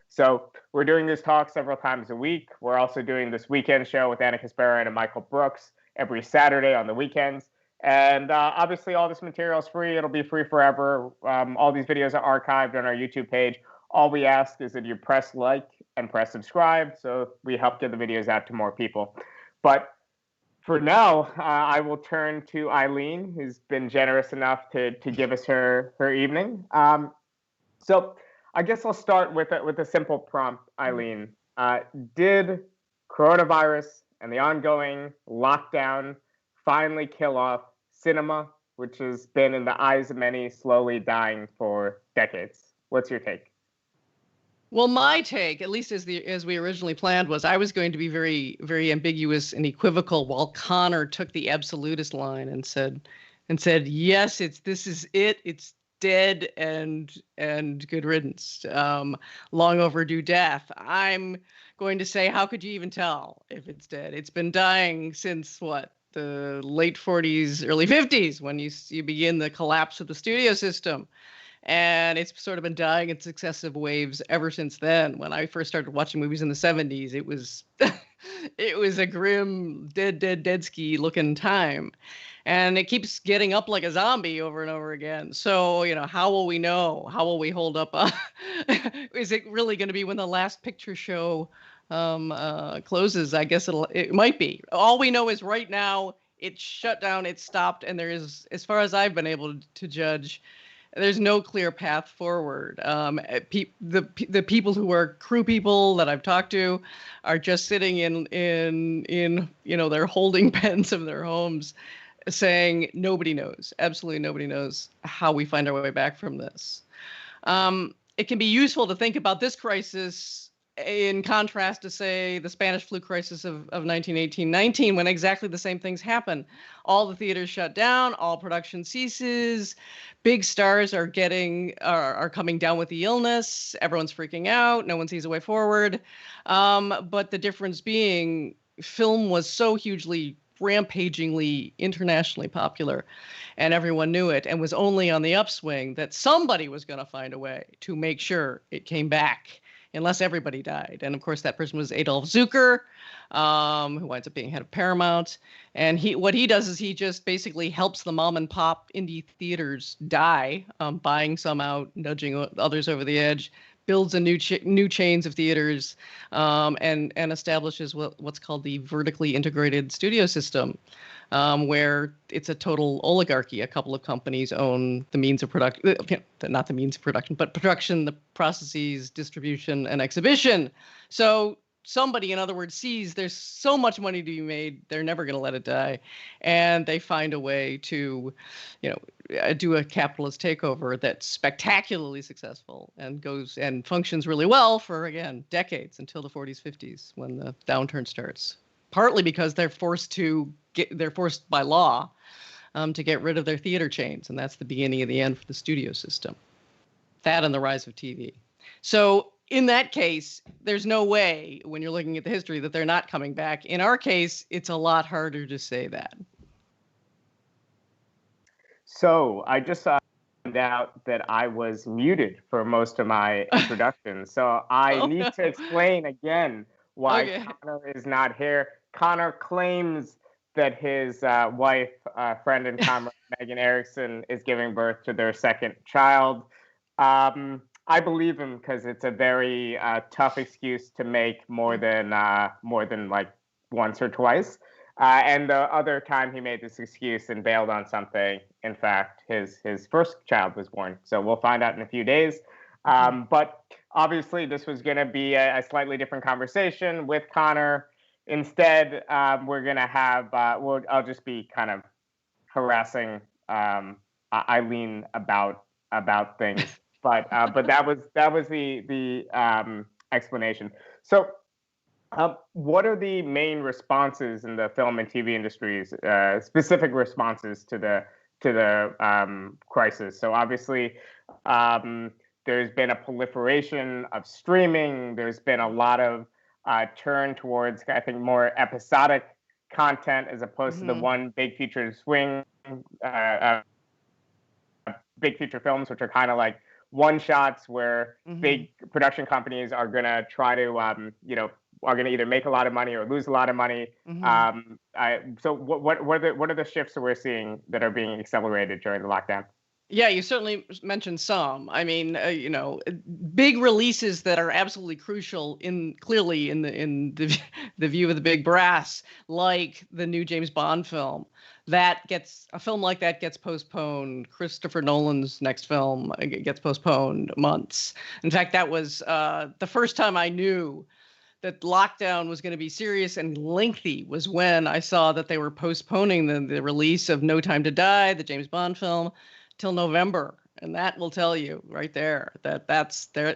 So we're doing this talk several times a week. We're also doing this weekend show with Anna Kasparian and Michael Brooks every Saturday on the weekends. And obviously, all this material is free. It'll be free forever. All these videos are archived on our YouTube page. All we ask is that you press like and press subscribe so we help get the videos out to more people. But for now, I will turn to Eileen, who's been generous enough to give us her evening. So I guess I'll start with a simple prompt, Eileen. Did coronavirus and the ongoing lockdown finally kill off cinema, which has been in the eyes of many slowly dying for decades? What's your take? Well, my take, at least as we originally planned, was I was going to be very, very ambiguous and equivocal, while Connor took the absolutist line and said, yes, this is it. It's dead and good riddance. Long overdue death. I'm going to say, how could you even tell if it's dead? It's been dying since what? The late 40s, early 50s, when you begin the collapse of the studio system. And it's sort of been dying in successive waves ever since then. When I first started watching movies in the 70s, it was it was a grim, dead ski looking time. And it keeps getting up like a zombie over and over again. So, how will we know? How will we hold up? Is it really going to be when the last picture show closes? I guess it might be. All we know is right now it's shut down, it's stopped, and there is, as far as I've been able to judge, there's no clear path forward. The people who are crew people that I've talked to are just sitting in their holding pens of their homes, saying nobody knows, absolutely nobody knows how we find our way back from this. It can be useful to think about this crisis in contrast to, say, the Spanish flu crisis of 1918-19, when exactly the same things happen. All the theaters shut down, all production ceases, big stars are coming down with the illness, everyone's freaking out, no one sees a way forward. But the difference being, film was so hugely, rampagingly, internationally popular, and everyone knew it, and was only on the upswing, that somebody was going to find a way to make sure it came back, unless everybody died. And of course, that person was Adolf Zucker, who winds up being head of Paramount. And what he does is he just basically helps the mom and pop indie theaters die, buying some out, nudging others over the edge, builds a new chains of theaters, and establishes what's called the vertically integrated studio system, where it's a total oligarchy. A couple of companies own the means of production, not the means of production, but production, the processes, distribution, and exhibition. So somebody, in other words, sees there's so much money to be made, they're never going to let it die. And they find a way to, do a capitalist takeover that's spectacularly successed and goes and functions really well for, again, decades, until the 40s, 50s, when the downturn starts. Partly because they're forced by law to get rid of their theater chains. And that's the beginning of the end for the studio system. That and the rise of TV. So in that case, there's no way, when you're looking at the history, that they're not coming back. In our case, it's a lot harder to say that. So I just found out that I was muted for most of my introduction. So I need to explain again why Connor is not here. Connor claims that his wife, friend and comrade Megan Erickson, is giving birth to their second child. I believe him because it's a very tough excuse to make more than like once or twice. And the other time he made this excuse and bailed on something, in fact, his first child was born. So we'll find out in a few days. But obviously, this was going to be a slightly different conversation with Connor. Instead, we're going to have, I'll just be kind of harassing Eileen about things. But that was the explanation. So what are the main responses in the film and TV industries, specific responses to the crisis? So obviously, there's been a proliferation of streaming. There's been a lot of turn towards, I think, more episodic content as opposed to the one big feature swing big feature films, which are kind of like one shots where big production companies are gonna try to are gonna either make a lot of money or lose a lot of money. So what are the shifts that we're seeing that are being accelerated during the lockdown? Yeah, you certainly mentioned some. I mean, big releases that are absolutely crucial clearly in the the view of the big brass, like the new James Bond film. A film like that gets postponed. Christopher Nolan's next film gets postponed months. In fact, that was the first time I knew that lockdown was going to be serious and lengthy was when I saw that they were postponing the release of No Time to Die, the James Bond film, till November. And that will tell you right there that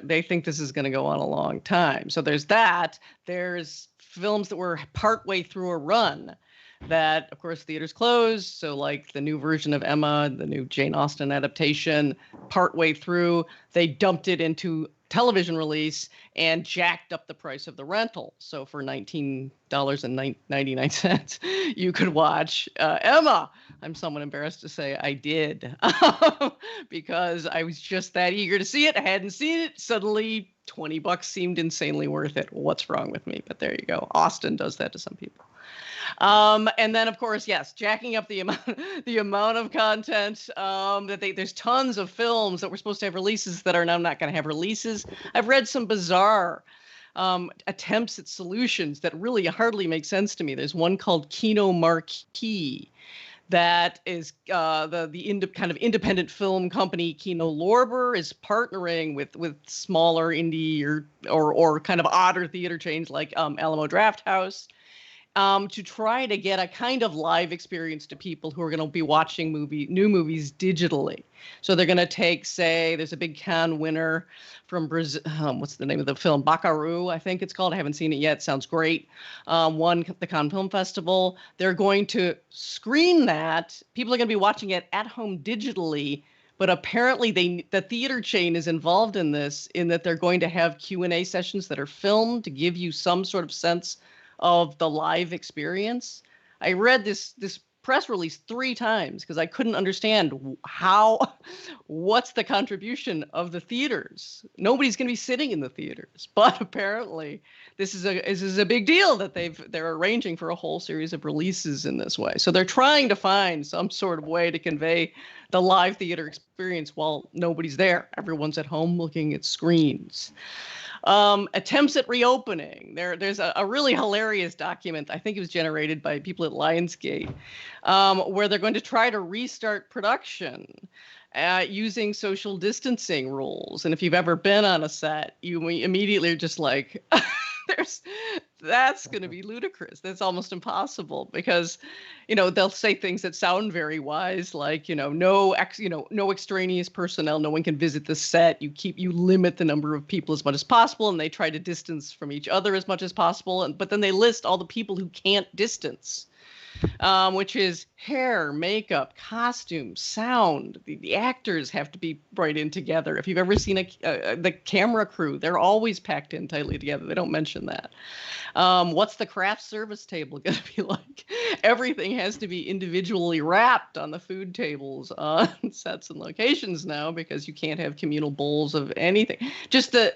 they think this is going to go on a long time. So there's that. There's films that were partway through a run that, of course, theaters closed. So like the new version of Emma, the new Jane Austen adaptation, partway through, they dumped it into television release and jacked up the price of the rental. So for $19.99, you could watch Emma. I'm somewhat embarrassed to say I did because I was just that eager to see it. I hadn't seen it. Suddenly, $20 seemed insanely worth it. What's wrong with me? But there you go. Austin does that to some people. And then, of course, yes, jacking up the amount of content there's tons of films that were supposed to have releases that are now not going to have releases. I've read some bizarre attempts at solutions that really hardly make sense to me. There's one called Kino Marquee that is kind of independent film company Kino Lorber is partnering with smaller indie or kind of odder theater chains like Alamo Drafthouse to try to get a kind of live experience to people who are going to be watching new movies digitally. So they're going to take, say, there's a big Cannes winner from Brazil. What's the name of the film? Baccaru, I think it's called. I haven't seen it yet. Sounds great. Won the Cannes Film Festival. They're going to screen that. People are going to be watching it at home digitally. But apparently the theater chain is involved in this, in that they're going to have Q&A sessions that are filmed to give you some sort of sense of the live experience. I read this press release 3 times because I couldn't understand what's the contribution of the theaters. Nobody's going to be sitting in the theaters, but apparently this is a big deal that they're arranging for a whole series of releases in this way. So they're trying to find some sort of way to convey the live theater experience while nobody's there. Everyone's at home looking at screens. Attempts at reopening. There's a really hilarious document, I think it was generated by people at Lionsgate, where they're going to try to restart production using social distancing rules. And if you've ever been on a set, you immediately are just like, that's going to be ludicrous. That's almost impossible because, they'll say things that sound very wise, like, no extraneous personnel, no one can visit the set. You limit the number of people as much as possible, and they try to distance from each other as much as possible. But then they list all the people who can't distance. Which is hair, makeup, costume, sound. The actors have to be brought in together. If you've ever seen the camera crew, they're always packed in tightly together. They don't mention that. What's the craft service table going to be like? Everything has to be individually wrapped on the food tables on sets and locations now because you can't have communal bowls of anything. Just the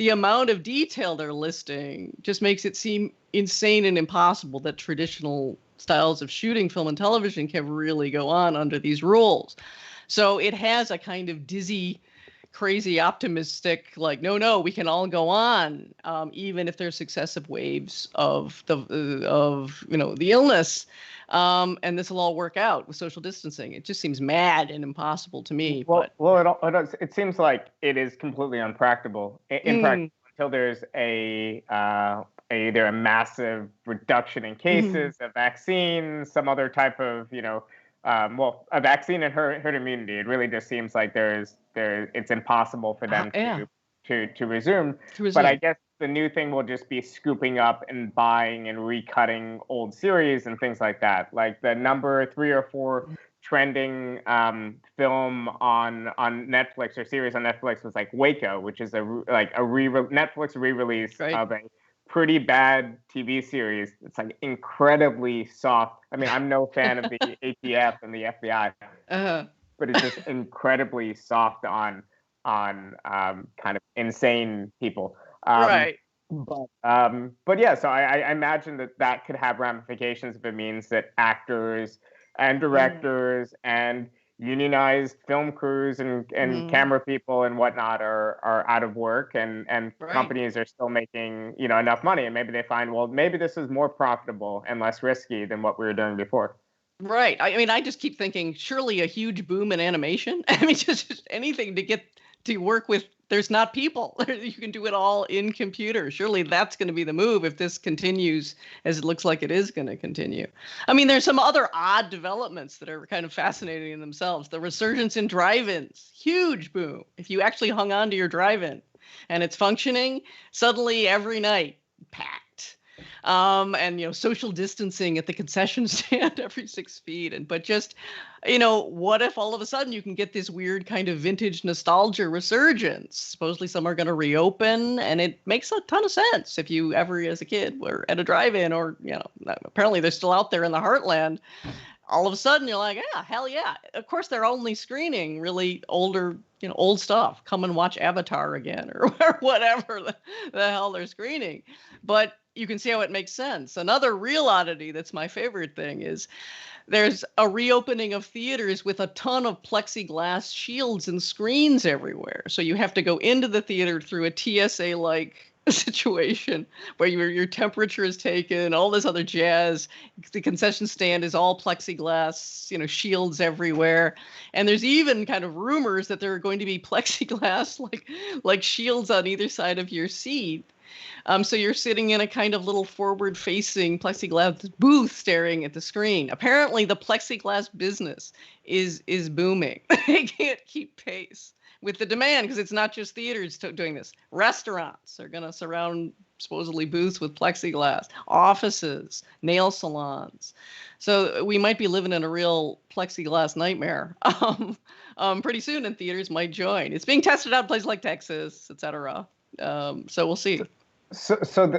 amount of detail they're listing just makes it seem insane and impossible that traditional styles of shooting film and television can really go on under these rules. So it has a kind of dizzy, crazy, optimistic, like, no, we can all go on, even if there's successive waves of the illness, and this will all work out with social distancing. It just seems mad and impossible to me. It seems like it is completely unpractical. Impractical until there's either a massive reduction in cases, a vaccine, some other type of, a vaccine and herd immunity. It really just seems like it's impossible for them to resume. But I guess the new thing will just be scooping up and buying and recutting old series and things like that. Like the number 3 or 4 trending film on Netflix or series on Netflix was like Waco, which is a Netflix re-release of a pretty bad TV series. It's like incredibly soft. I mean, I'm no fan of the ATF and the FBI, but it's just incredibly soft on kind of insane people. Right. But yeah, so I imagine that could have ramifications if it means that actors and directors and unionized film crews and camera people and whatnot are out of work, and companies are still making enough money, and maybe they find, well, maybe this is more profitable and less risky than what we were doing before. Right. I mean, I just keep thinking, surely a huge boom in animation. I mean, just anything to get to work with. There's not people. You can do it all in computer. Surely that's going to be the move if this continues as it looks like it is going to continue. I mean, there's some other odd developments that are kind of fascinating in themselves. The resurgence in drive-ins, huge boom. If you actually hung on to your drive-in and it's functioning, suddenly every night, packed. And social distancing at the concession stand every 6 feet. But just, what if all of a sudden you can get this weird kind of vintage nostalgia resurgence? Supposedly some are going to reopen, and it makes a ton of sense if you ever, as a kid, were at a drive-in, or apparently they're still out there in the heartland. All of a sudden you're like, yeah, hell yeah. Of course they're only screening really older, old stuff. Come and watch Avatar again, or whatever the hell they're screening. But you can see how it makes sense. Another real oddity that's my favorite thing is there's a reopening of theaters with a ton of plexiglass shields and screens everywhere. So you have to go into the theater through a TSA-like situation where your temperature is taken, all this other jazz. The concession stand is all plexiglass, shields everywhere. And there's even kind of rumors that there are going to be plexiglass like shields on either side of your seat. So you're sitting in a kind of little forward-facing plexiglass booth staring at the screen. Apparently, the plexiglass business is booming. They can't keep pace with the demand, because it's not just theaters doing this. Restaurants are going to surround supposedly booths with plexiglass, offices, nail salons. So we might be living in a real plexiglass nightmare pretty soon, and theaters might join. It's being tested out in places like Texas, et cetera. So we'll see. So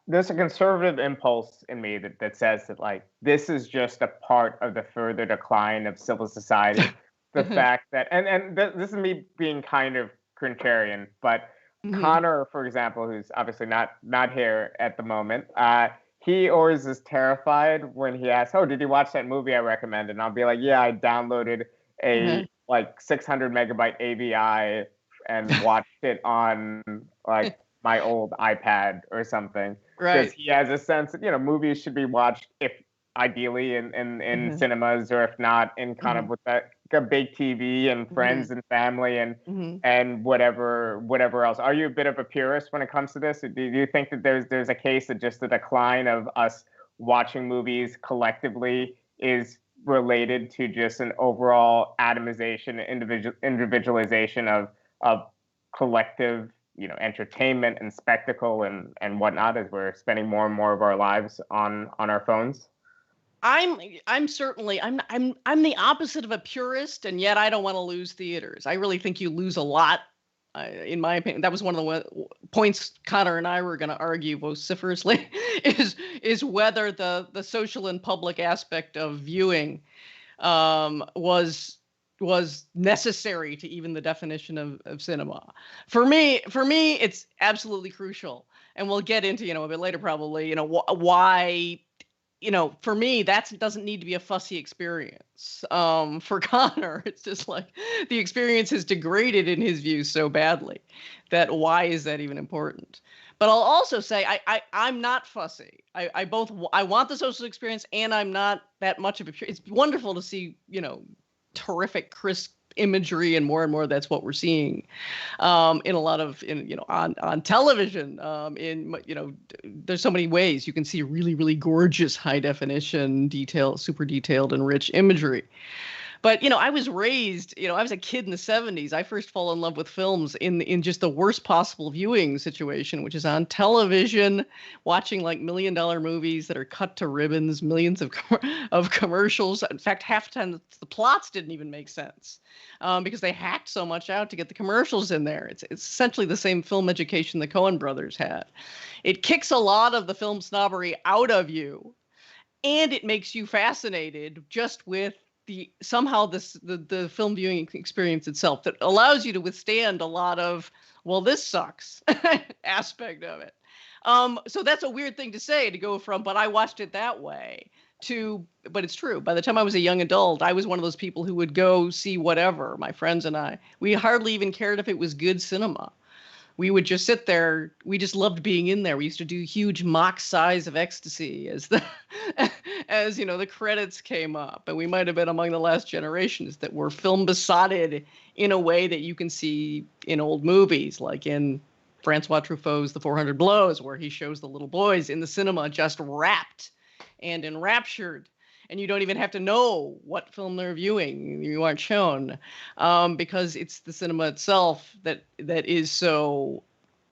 there's a conservative impulse in me that says that, like, this is just a part of the further decline of civil society. The fact that, and this is me being kind of contrarian, but Connor, for example, who's obviously not here at the moment, he always is terrified when he asks, "Oh, did you watch that movie I recommended?" And I'll be like, "Yeah, I downloaded a like 600 megabyte AVI and watched it on like my old iPad or something." Right. Because he has a sense that movies should be watched, if ideally in cinemas, or if not in kind of with a big TV and friends and family and whatever else. Are you a bit of a purist when it comes to this? Do you think that there's a case that just the decline of us watching movies collectively is related to just an overall atomization, individualization of collective entertainment and spectacle and whatnot, as we're spending more and more of our lives on our phones? I'm the opposite of a purist, and yet I don't want to lose theaters. I really think you lose a lot, in my opinion. That was one of the points Connor and I were going to argue vociferously, is whether the social and public aspect of viewing was necessary to even the definition of cinema. For me, it's absolutely crucial, and we'll get into a bit later probably why. For me, that doesn't need to be a fussy experience. For Connor, it's just like the experience has degraded in his view so badly that why is that even important? But I'll also say I'm not fussy. I want the social experience, and I'm not that much of a. It's wonderful to see terrific, crisp imagery, and more that's what we're seeing in a lot of on television. There's so many ways you can see really, really gorgeous high definition, super detailed and rich imagery. But I was raised, I was a kid in the 70s. I first fell in love with films in just the worst possible viewing situation, which is on television, watching like $1 million movies that are cut to ribbons, millions of commercials. In fact, half the time the plots didn't even make sense because they hacked so much out to get the commercials in there. It's essentially the same film education the Coen brothers had. It kicks a lot of the film snobbery out of you, and it makes you fascinated just with somehow the film viewing experience itself that allows you to withstand a lot of, well, this sucks aspect of it. So that's a weird thing to say, to go from, but I watched it that way, to, but it's true. By the time I was a young adult, I was one of those people who would go see whatever, my friends and I. We hardly even cared if it was good cinema. We would just sit there. We just loved being in there. We used to do huge mock sighs of ecstasy as as the credits came up. And we might have been among the last generations that were film besotted in a way that you can see in old movies, like in Francois Truffaut's The 400 Blows, where he shows the little boys in the cinema just rapt and enraptured. And you don't even have to know what film they're viewing. You aren't shown, because it's the cinema itself that is so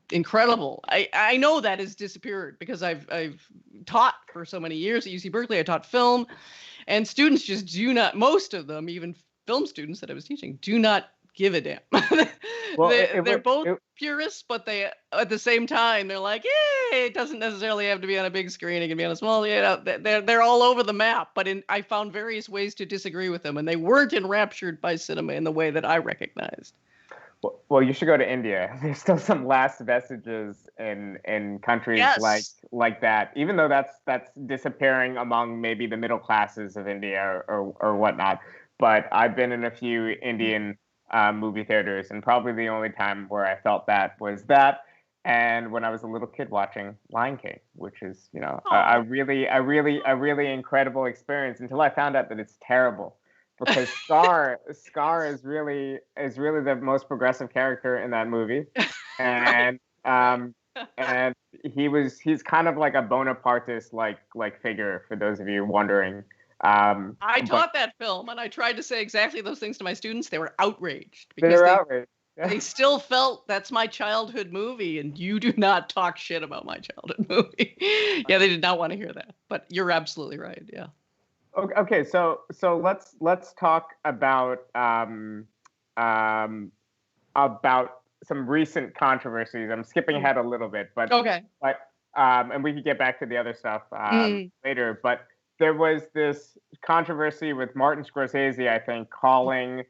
incredible. I know that has disappeared because I've taught for so many years at UC Berkeley. I taught film, and students just do not, most of them, even film students that I was teaching, do not give a damn. Well, they're both purists, but they, at the same time, they're like, hey, it doesn't necessarily have to be on a big screen. It can be on a small, they're all over the map. But I found various ways to disagree with them, and they weren't enraptured by cinema in the way that I recognized. Well, you should go to India. There's still some last vestiges in countries like that, even though that's disappearing among maybe the middle classes of India or whatnot. But I've been in a few Indian movie theaters, and probably the only time where I felt that was that, and when I was a little kid watching Lion King, which is a really incredible experience, until I found out that it's terrible, because Scar is really the most progressive character in that movie, and and he's kind of like a Bonapartist like figure, for those of you wondering. I taught that film, and I tried to say exactly those things to my students. They were outraged because they still felt that's my childhood movie, and you do not talk shit about my childhood movie. Yeah, they did not want to hear that. But you're absolutely right. Yeah. Okay, so let's talk about some recent controversies. I'm skipping ahead a little bit, but okay. And we can get back to the other stuff later. But there was this controversy with Martin Scorsese, I think, calling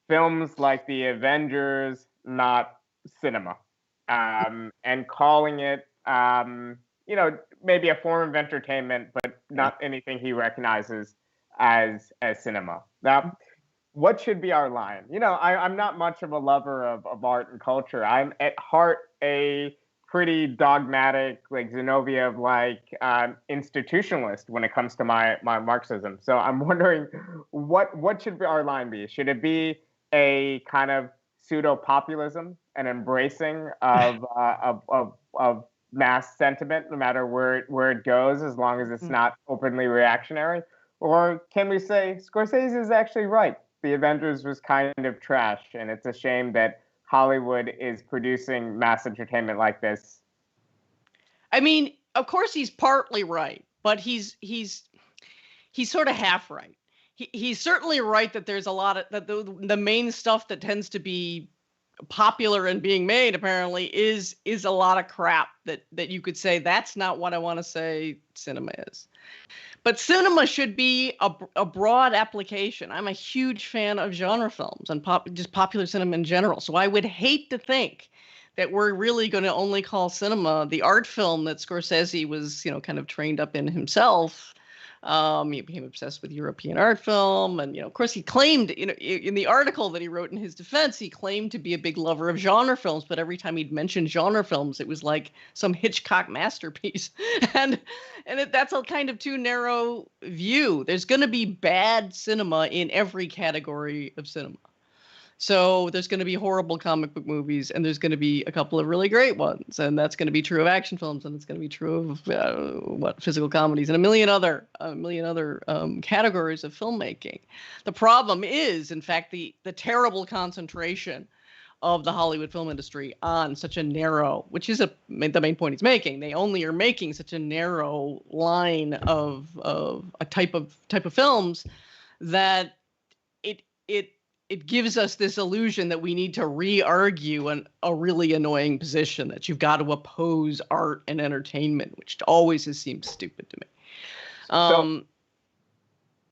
films like The Avengers not cinema, and calling it, maybe a form of entertainment, but not anything he recognizes as cinema. Now, what should be our line? I'm not much of a lover of art and culture. I'm at heart a pretty dogmatic, like Zinoviev-like institutionalist when it comes to my Marxism. So I'm wondering, what should our line be? Should it be a kind of pseudo-populism, an embracing of mass sentiment, no matter where it goes, as long as it's not openly reactionary? Or can we say Scorsese is actually right? The Avengers was kind of trash, and it's a shame that Hollywood is producing mass entertainment like this. I mean, of course he's partly right, but he's sort of half right. He's certainly right that there's a lot of that the main stuff that tends to be popular and being made apparently is a lot of crap that you could say that's not what I want to say cinema is. But cinema should be a broad application. I'm a huge fan of genre films and just popular cinema in general. So I would hate to think that we're really going to only call cinema the art film that Scorsese was, kind of trained up in himself. He became obsessed with European art film. And, of course, he claimed, in the article that he wrote in his defense, he claimed to be a big lover of genre films. But every time he'd mention genre films, it was like some Hitchcock masterpiece. and that's a kind of too narrow view. There's going to be bad cinema in every category of cinema. So there's going to be horrible comic book movies, and there's going to be a couple of really great ones, and that's going to be true of action films, and it's going to be true of physical comedies, and a million other categories of filmmaking. The problem is, in fact, the terrible concentration of the Hollywood film industry on such a narrow, which is the main point he's making. They only are making such a narrow line of a type of films that it gives us this illusion that we need to re-argue a really annoying position that you've got to oppose art and entertainment, which always has seemed stupid to me.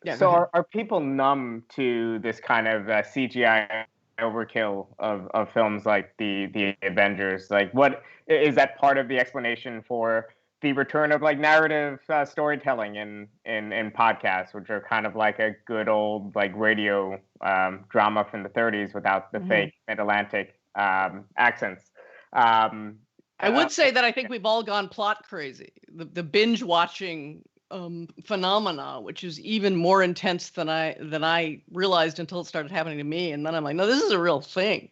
Yeah, so are people numb to this kind of CGI overkill of films like the Avengers? Like, what is that part of the explanation for the return of like narrative storytelling in podcasts, which are kind of like a good old like radio drama from the 30s without the fake Mid-Atlantic accents? I would say that I think we've all gone plot crazy. The binge watching phenomena, which is even more intense than I realized until it started happening to me. And then I'm like, no, this is a real thing.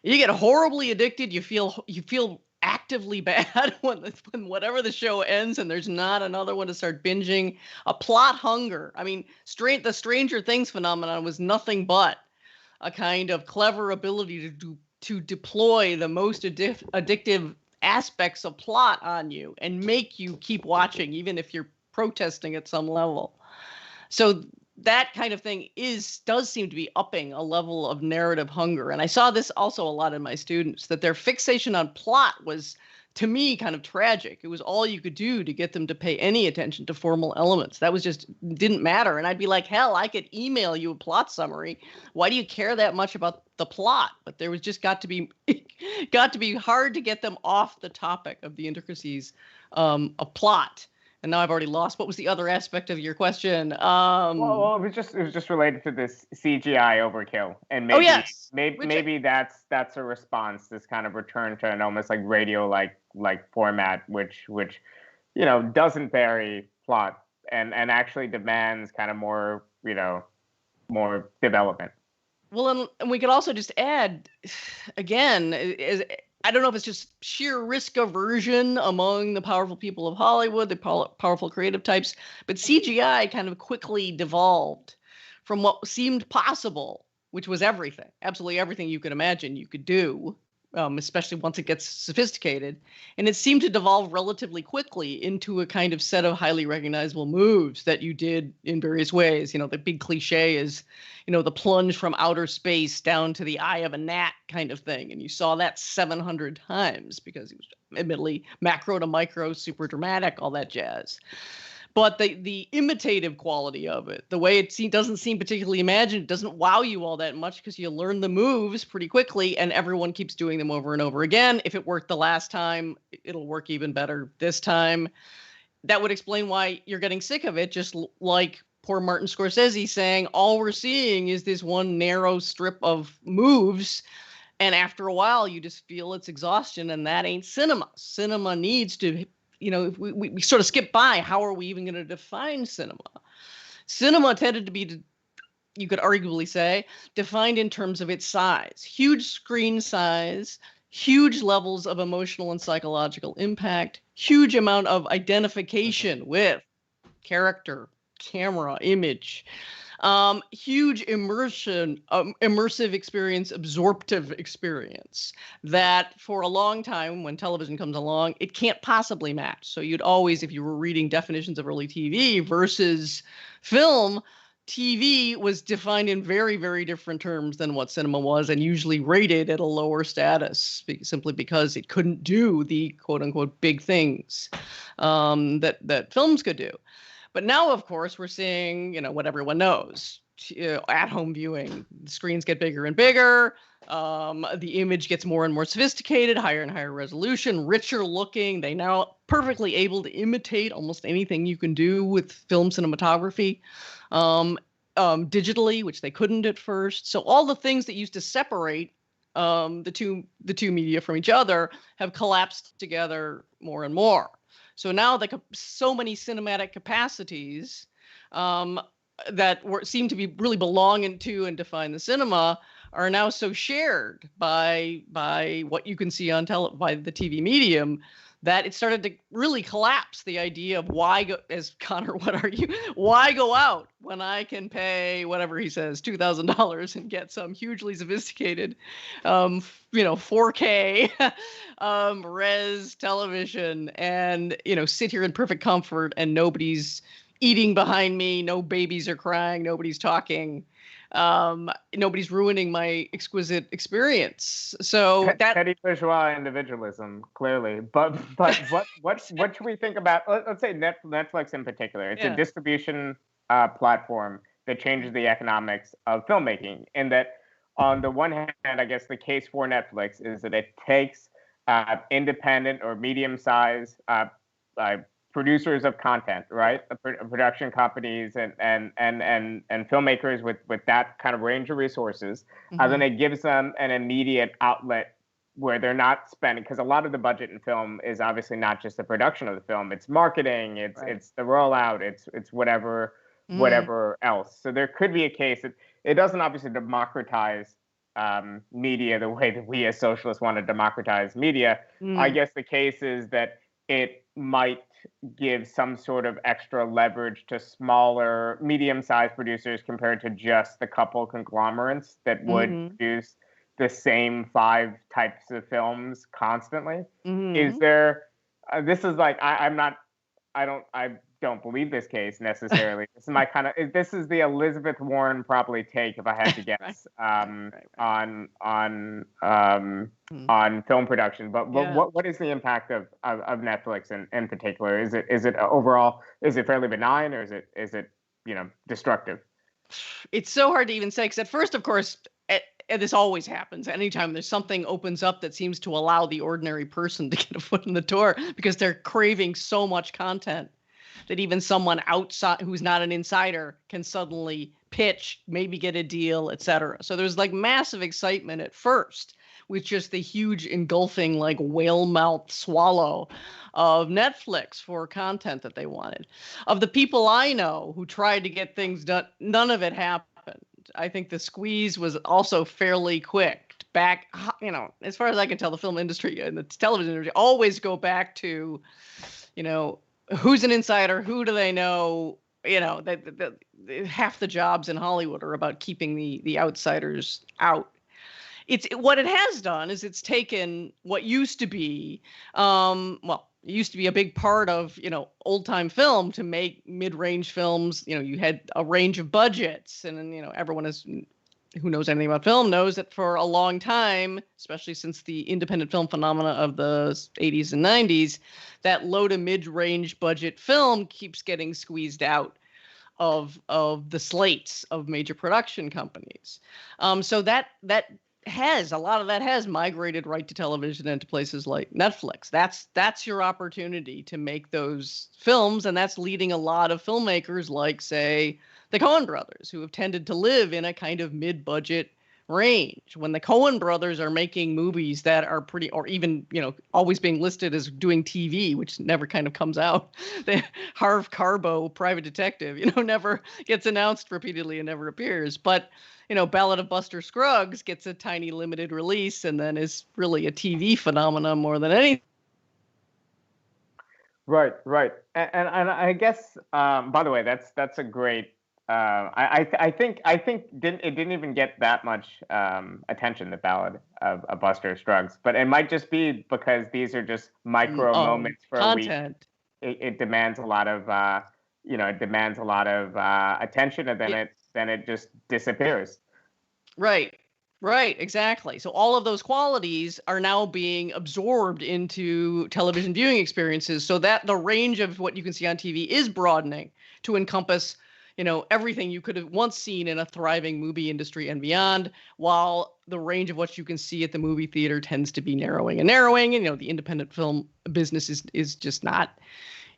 You get horribly addicted. You feel actively bad when whatever the show ends and there's not another one to start binging. A plot hunger. I mean, the Stranger Things phenomenon was nothing but a kind of clever ability to deploy the most addictive aspects of plot on you and make you keep watching, even if you're protesting at some level. So that kind of thing does seem to be upping a level of narrative hunger. And I saw this also a lot in my students, that their fixation on plot was, to me, kind of tragic. It was all you could do to get them to pay any attention to formal elements. That was just didn't matter. And I'd be like, hell, I could email you a plot summary. Why do you care that much about the plot? But there was just got to be hard to get them off the topic of the intricacies of plot. And now I've already lost. What was the other aspect of your question? Well, it was just related to this CGI overkill, and maybe that's a response. This kind of return to an almost like radio like format, which doesn't vary plot and actually demands kind of more more development. Well, and we could also just add, again, I don't know if it's just sheer risk aversion among the powerful people of Hollywood, the powerful creative types, but CGI kind of quickly devolved from what seemed possible, which was everything, absolutely everything you could imagine you could do, especially once it gets sophisticated. And it seemed to devolve relatively quickly into a kind of set of highly recognizable moves that you did in various ways. The big cliche is, the plunge from outer space down to the eye of a gnat kind of thing. And you saw that 700 times because it was admittedly macro to micro, super dramatic, all that jazz. But the imitative quality of it, the way it doesn't seem particularly imagined, doesn't wow you all that much because you learn the moves pretty quickly and everyone keeps doing them over and over again. If it worked the last time, it'll work even better this time. That would explain why you're getting sick of it, just like poor Martin Scorsese saying, all we're seeing is this one narrow strip of moves. And after a while, you just feel its exhaustion, and that ain't cinema. Cinema needs to... if we sort of skip by, how are we even going to define cinema? Cinema tended to be, you could arguably say, defined in terms of its size. Huge screen size, huge levels of emotional and psychological impact, huge amount of identification with character, camera, image. Huge immersive experience, absorptive experience that for a long time, when television comes along, it can't possibly match. So you'd always, if you were reading definitions of early TV versus film, TV was defined in very, very different terms than what cinema was, and usually rated at a lower status, simply because it couldn't do the quote unquote big things that films could do. But now, of course, we're seeing, what everyone knows, at-home viewing. The screens get bigger and bigger. The image gets more and more sophisticated, higher and higher resolution, richer looking. They now perfectly able to imitate almost anything you can do with film cinematography digitally, which they couldn't at first. So all the things that used to separate the two media from each other have collapsed together more and more. So now so many cinematic capacities that seem to be really belonging to and define the cinema are now so shared by what you can see on by the TV medium that it started to really collapse the idea of why go, as Connor, why go out when I can pay whatever he says, $2,000 and get some hugely sophisticated, 4K res television and, sit here in perfect comfort and nobody's eating behind me. No babies are crying. Nobody's talking. Nobody's ruining my exquisite experience. So that petty bourgeois individualism, clearly. But what should we think about? Let's say Netflix in particular. It's a distribution platform that changes the economics of filmmaking. And that, on the one hand, I guess the case for Netflix is that it takes independent or medium-sized producers of content, right? Production companies and filmmakers with that kind of range of resources. Then it gives them an immediate outlet where they're not spending, because a lot of the budget in film is obviously not just the production of the film, it's marketing, it's the rollout, it's whatever else. So there could be a case that it doesn't obviously democratize media the way that we as socialists want to democratize media. I guess the case is that it might give some sort of extra leverage to smaller, medium-sized producers compared to just the couple conglomerates that would produce the same 5 types of films constantly. Is there? This is like I don't believe this case necessarily. This is my kind of. This is the Elizabeth Warren probably take, if I had to guess, on film production. But what is the impact of Netflix in particular? Is it overall? Is it fairly benign, or is it destructive? It's so hard to even say, because at first, of course, and this always happens. Anytime there's something opens up that seems to allow the ordinary person to get a foot in the door, because they're craving so much content that even someone outside who's not an insider can suddenly pitch, maybe get a deal, etc. So there's like massive excitement at first with just the huge engulfing like whale mouth swallow of Netflix for content that they wanted. Of the people I know who tried to get things done, none of it happened. I think the squeeze was also fairly quick. Back, as far as I can tell, the film industry and the television industry always go back to, who's an insider, who do they know? Half the jobs in Hollywood are about keeping the outsiders out. What it has done is it's taken what used to be, it used to be a big part of, old time film to make mid-range films. You had a range of budgets, and then, everyone who knows anything about film knows that for a long time, especially since the independent film phenomena of the 80s and 90s, that low to mid-range budget film keeps getting squeezed out of the slates of major production companies. So that a lot of that has migrated right to television and to places like Netflix. That's your opportunity to make those films, and that's leading a lot of filmmakers like, say, the Coen brothers, who have tended to live in a kind of mid-budget range. When the Coen brothers are making movies that are pretty, or even, always being listed as doing TV, which never kind of comes out. The Harv Carbo, Private Detective, never gets announced repeatedly and never appears. But Ballad of Buster Scruggs gets a tiny limited release and then is really a TV phenomenon more than anything. Right. And I guess, by the way, that's a great. I think it didn't even get that much attention, the Ballad of Buster Scruggs, but it might just be because these are just micro moments for content. A week. It demands a lot of attention, and then it just disappears. Right, exactly. So all of those qualities are now being absorbed into television viewing experiences, so that the range of what you can see on TV is broadening to encompass, everything you could have once seen in a thriving movie industry and beyond, while the range of what you can see at the movie theater tends to be narrowing. And, the independent film business is just not.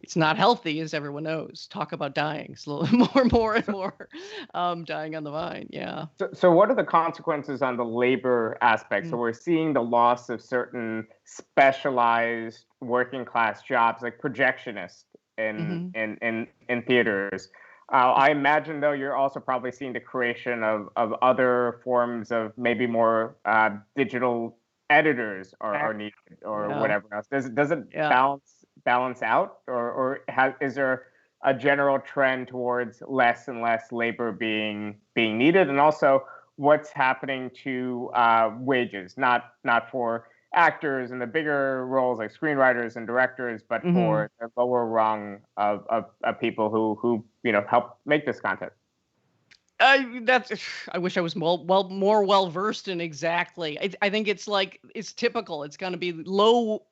It's not healthy, as everyone knows. Talk about dying slowly, more and more, dying on the vine. Yeah. So what are the consequences on the labor aspect? So we're seeing the loss of certain specialized working class jobs, like projectionists in theaters. I imagine, though, you're also probably seeing the creation of other forms of maybe more digital editors are needed, or whatever else. Does it balance out, or is there a general trend towards less and less labor being needed? And also, what's happening to wages, not for actors in the bigger roles like screenwriters and directors, but for the lower rung of people who help make this content? I wish I was more well versed in exactly. I think it's typical. It's going to be low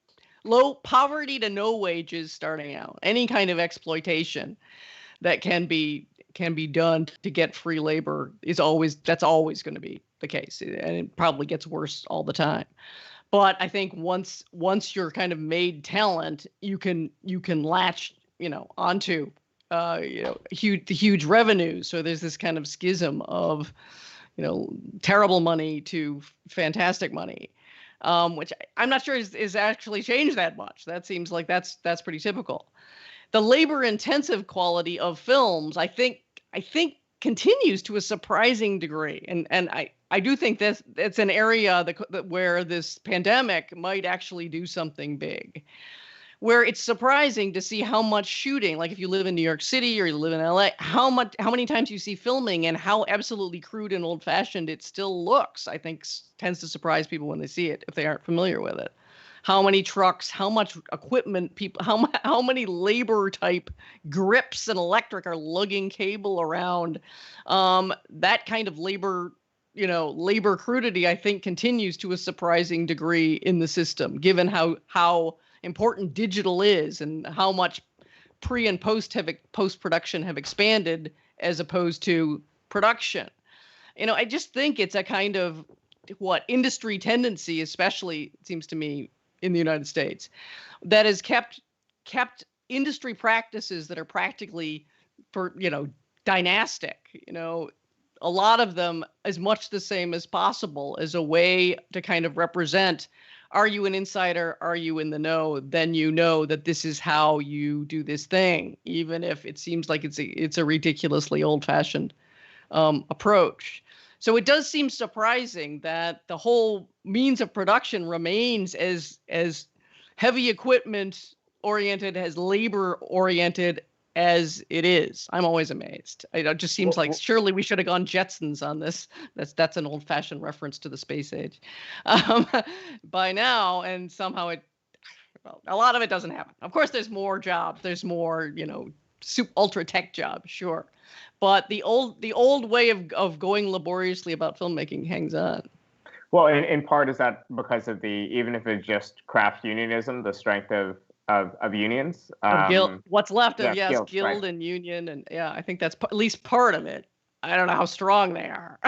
poverty to no wages starting out. Any kind of exploitation that can be done to get free labor that's always going to be the case, and it probably gets worse all the time. But I think once you're kind of made talent, you can latch onto huge revenues. So there's this kind of schism of terrible money to fantastic money, which I'm not sure is actually changed that much. That seems like that's pretty typical. The labor-intensive quality of films, I think continues to a surprising degree, and I do think that's an area where this pandemic might actually do something big, where it's surprising to see how much shooting, like if you live in New York City or you live in LA, how many times you see filming and how absolutely crude and old-fashioned it still looks. I think tends to surprise people when they see it if they aren't familiar with it. How many trucks, how much equipment people, how many labor type grips and electric are lugging cable around. That kind of labor crudity, I think, continues to a surprising degree in the system, given how important digital is and how much pre and post production have expanded as opposed to production. I just think it's a kind of industry tendency, especially it seems to me in the United States, that has kept industry practices that are practically dynastic, a lot of them as much the same as possible as a way to kind of represent, are you an insider? Are you in the know? Then you know that this is how you do this thing, even if it seems like it's a ridiculously old-fashioned approach. So it does seem surprising that the whole means of production remains as heavy equipment oriented, as labor oriented as it is. I'm always amazed. It just seems like surely we should have gone Jetsons on this. That's an old-fashioned reference to the space age by now, and somehow a lot of it doesn't happen. Of course, there's more jobs. There's more, ultra tech jobs, sure. But the old way of going laboriously about filmmaking hangs on. Well, in part is that because of even if it's just craft unionism, the strength of unions. What's left of guild right. and union, and I think that's at least part of it. I don't know how strong they are.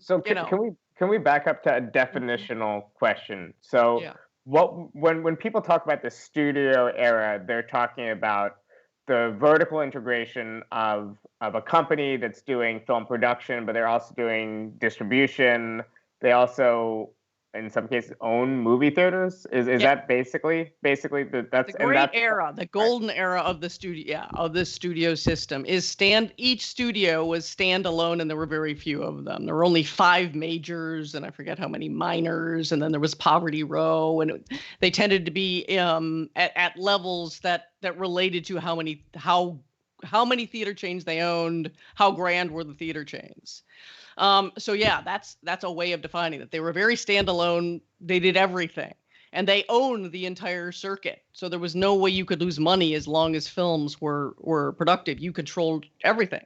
So can we back up to a definitional question? So when people talk about the studio era, they're talking about the vertical integration of a company that's doing film production, but they're also doing distribution. They also, in some cases, own movie theaters. Is that basically that's the great era, the golden era of the studio, of the studio system each studio was standalone, and there were very few of them. There were only 5 majors, and I forget how many minors, and then there was Poverty Row, and they tended to be at levels that related to how many theater chains they owned, how grand were the theater chains. So that's a way of defining it. They were very standalone. They did everything, and they owned the entire circuit. So there was no way you could lose money as long as films were productive. You controlled everything.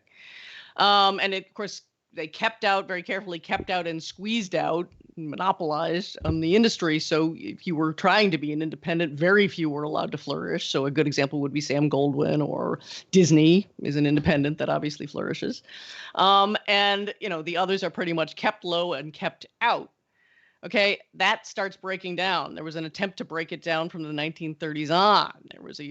And of course, they very carefully kept out and squeezed out, monopolized the industry. So if you were trying to be an independent, very few were allowed to flourish. So a good example would be Sam Goldwyn, or Disney is an independent that obviously flourishes. And the others are pretty much kept low and kept out. Okay, that starts breaking down. There was an attempt to break it down from the 1930s on. There was a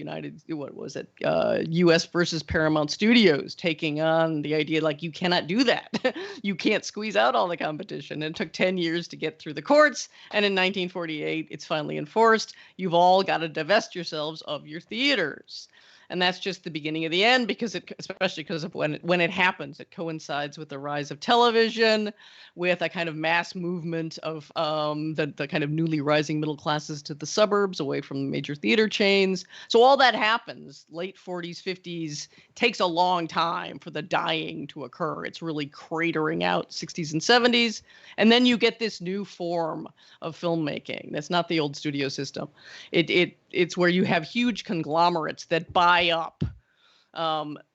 U.S. versus Paramount Studios taking on the idea like, you cannot do that. You can't squeeze out all the competition. And it took 10 years to get through the courts. And in 1948, it's finally enforced. You've all got to divest yourselves of your theaters. And that's just the beginning of the end, especially because of when it happens, it coincides with the rise of television, with a kind of mass movement of the kind of newly rising middle classes to the suburbs, away from the major theater chains. So all that happens, late 40s, 50s, takes a long time for the dying to occur. It's really cratering out 60s and 70s. And then you get this new form of filmmaking. That's not the old studio system. It's where you have huge conglomerates that buy up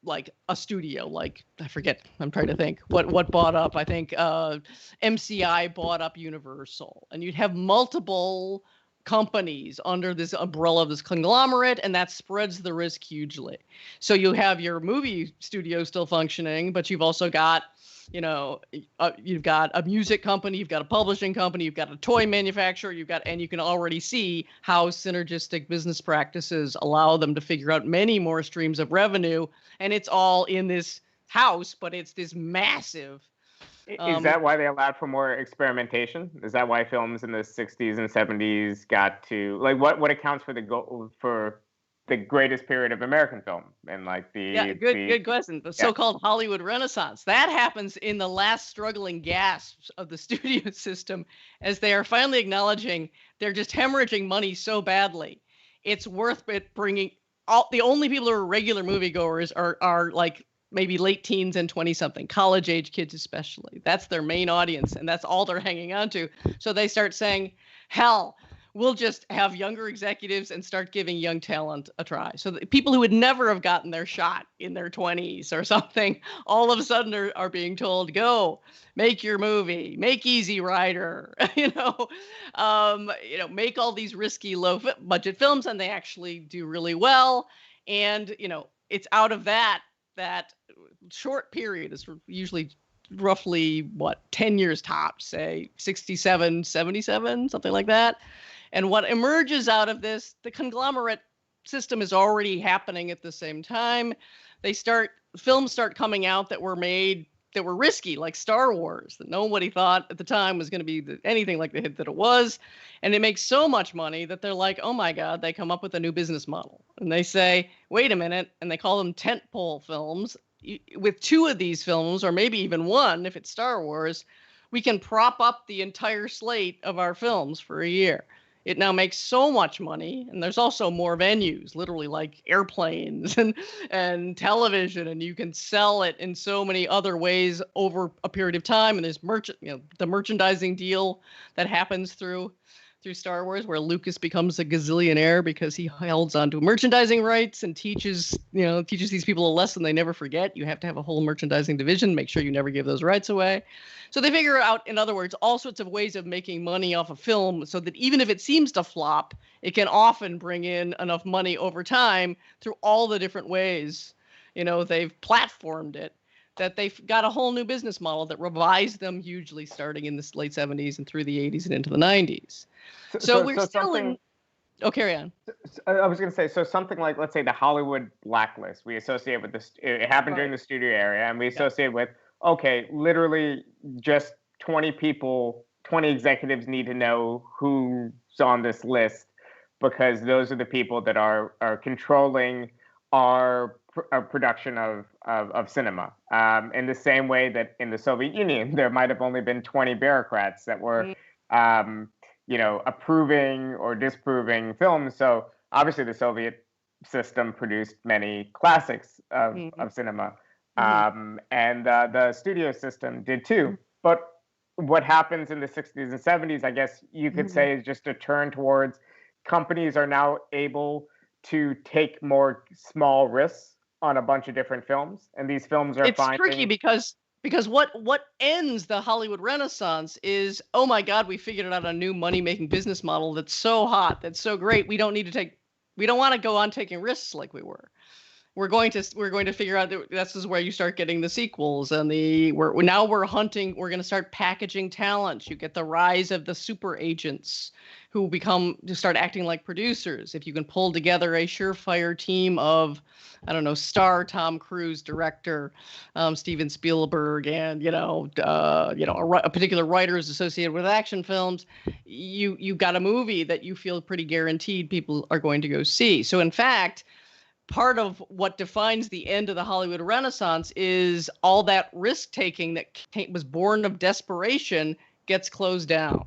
like a studio, like I forget, I'm trying to think what bought up. I think MCI bought up Universal, and you'd have multiple companies under this umbrella of this conglomerate, and that spreads the risk hugely. So you have your movie studio still functioning, but you've also got, you've got a music company, you've got a publishing company, you've got a toy manufacturer, and you can already see how synergistic business practices allow them to figure out many more streams of revenue, and it's all in this house, but it's this massive. Is that why they allowed for more experimentation? Is that why films in the 60s and 70s got to, like, what accounts for the greatest period of American film and like good question. The so-called Hollywood Renaissance. That happens in the last struggling gasps of the studio system, as they are finally acknowledging they're just hemorrhaging money so badly. It's worth it bringing the only people who are regular moviegoers are like maybe late teens and 20-something, college-age kids especially. That's their main audience, and that's all they're hanging on to. So they start saying, hell, we'll just have younger executives and start giving young talent a try. So the people who would never have gotten their shot in their 20s or something, all of a sudden are being told, go, make your movie, make Easy Rider, make all these risky low-budget films, and they actually do really well. And, it's out of that short period is usually roughly 10 years tops, say 67, 77, something like that. And what emerges out of this, the conglomerate system is already happening at the same time. Films start coming out that were made that were risky, like Star Wars, that nobody thought at the time was going to be anything like the hit that it was. And it makes so much money that they're like, oh my God, they come up with a new business model. And they say, wait a minute, and they call them tentpole films. With 2 of these films, or maybe even 1, if it's Star Wars, we can prop up the entire slate of our films for a year. It now makes so much money, and there's also more venues, literally like airplanes and television, and you can sell it in so many other ways over a period of time. And there's the merchandising deal that happens through Star Wars, where Lucas becomes a gazillionaire because he holds onto merchandising rights and teaches these people a lesson they never forget. You have to have a whole merchandising division, make sure you never give those rights away. So they figure out, in other words, all sorts of ways of making money off a film so that even if it seems to flop, it can often bring in enough money over time through all the different ways, they've platformed it, that they've got a whole new business model that revised them hugely starting in the late 70s and through the 80s and into the 90s. So we're still in... Oh, carry on. I was going to say, so something like, let's say, the Hollywood blacklist, we associate with this. It happened during the studio era, and we associate with, okay, literally just 20 people, 20 executives need to know who's on this list, because those are the people that are controlling our production of cinema. In the same way that in the Soviet Union, there might have only been 20 bureaucrats that were, approving or disproving films. So obviously the Soviet system produced many classics of cinema. And the studio system did too. But what happens in the 60s and 70s, I guess you could say, is just a turn towards companies are now able to take more small risks on a bunch of different films. And these films are tricky because what ends the Hollywood Renaissance is, oh my God, we figured out a new money-making business model that's so hot, that's so great. We don't want to go on taking risks like we were. We're going to figure out that this is where you start getting the sequels and we're going to start packaging talent. You get the rise of the super agents who start acting like producers. If you can pull together a surefire team of, I don't know, star Tom Cruise, director Steven Spielberg, and a particular writer is associated with action films, you got a movie that you feel pretty guaranteed people are going to go see. So in fact, part of what defines the end of the Hollywood Renaissance is all that risk-taking that was born of desperation gets closed down.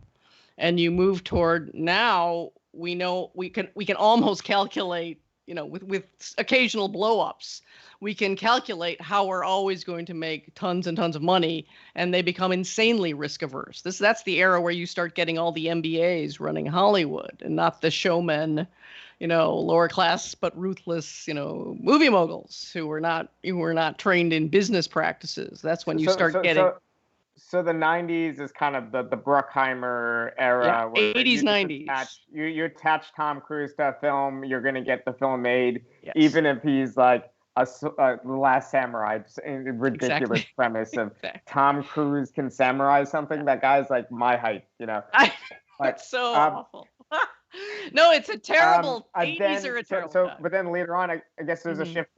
And you move toward, now we know we can almost calculate, with occasional blow-ups, we can calculate how we're always going to make tons and tons of money, and they become insanely risk-averse. That's the era where you start getting all the MBAs running Hollywood and not the showmen, lower class but ruthless, movie moguls who are not trained in business practices. That's when you start getting. so the 90s is kind of the Bruckheimer era, Yeah, where 80s, 90s. You attach Tom Cruise to a film, you're going to get the film made, Yes. even if he's like The Last Samurai, ridiculous Exactly. premise of Exactly. Tom Cruise can samurai something. That guy's like my height, you know. It's so awful. No, it's a terrible 80s or a terrible time. But then later on, I guess there's a shift.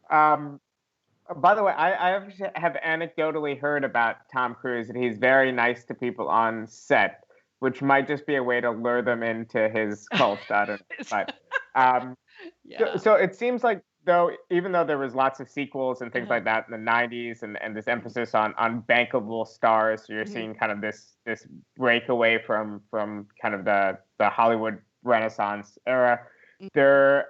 By the way, I have anecdotally heard about Tom Cruise that he's very nice to people on set, which might just be a way to lure them into his cult. I don't know. But so it seems like, though, even though there was lots of sequels and things like that in the 90s, and this emphasis on bankable stars, so you're seeing kind of this breakaway from kind of the Hollywood Renaissance era. There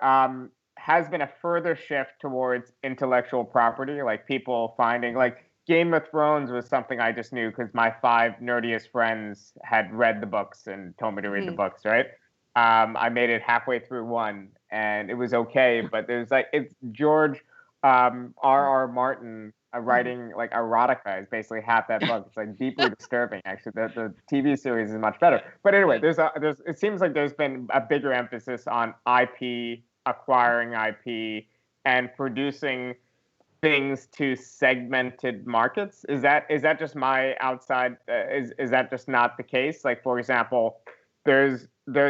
has been a further shift towards intellectual property, like people finding, like, Game of Thrones was something I just knew because my 5 nerdiest friends had read the books and told me to read the books, right? I made it halfway through one and it was okay, but there's like, it's George R.R. Martin writing like erotica is basically half that book. It's like deeply disturbing, actually. The TV series is much better. But anyway, it seems like there's been a bigger emphasis on IP, acquiring IP, and producing things to segmented markets. Is that just my outside? Is that just not the case? Like, for example, there's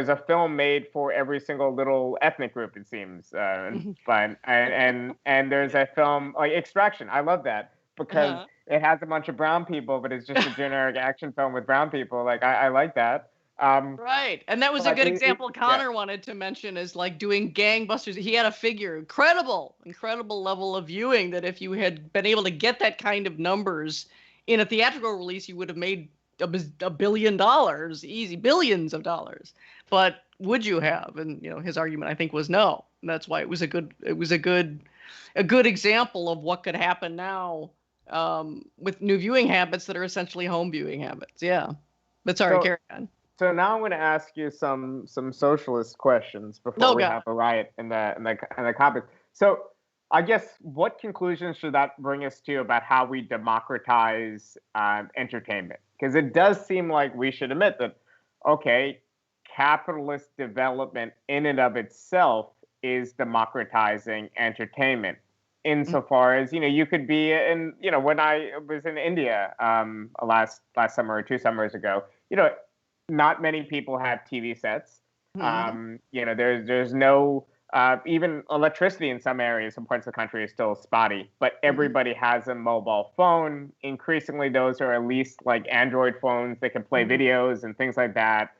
a film made for every single little ethnic group, it seems. But and there's a film like Extraction. I love that because it has a bunch of brown people, but it's just a generic action film with brown people. Like, I like that. Right. And that was a good example Connor wanted to mention, is like doing gangbusters. He had a figure, incredible level of viewing, that if you had been able to get that kind of numbers in a theatrical release, you would have made $1 billion, easy, billions of dollars. But would you have? And, you know, his argument, I think, was no. And that's why it was a good example of what could happen now with new viewing habits that are essentially home viewing habits. Yeah. But sorry, carry on. So now I'm going to ask you some socialist questions before we have a riot in the comments. So I guess, what conclusions should that bring us to about how we democratize entertainment? Because it does seem like we should admit that, okay, capitalist development in and of itself is democratizing entertainment. Insofar as, you know, you could be in, you know, when I was in India last summer or 2 summers ago, you know, not many people have TV sets. You know, there's no even electricity in some areas, some parts of the country is still spotty, but everybody has a mobile phone. Increasingly, those are at least like Android phones that can play videos and things like that.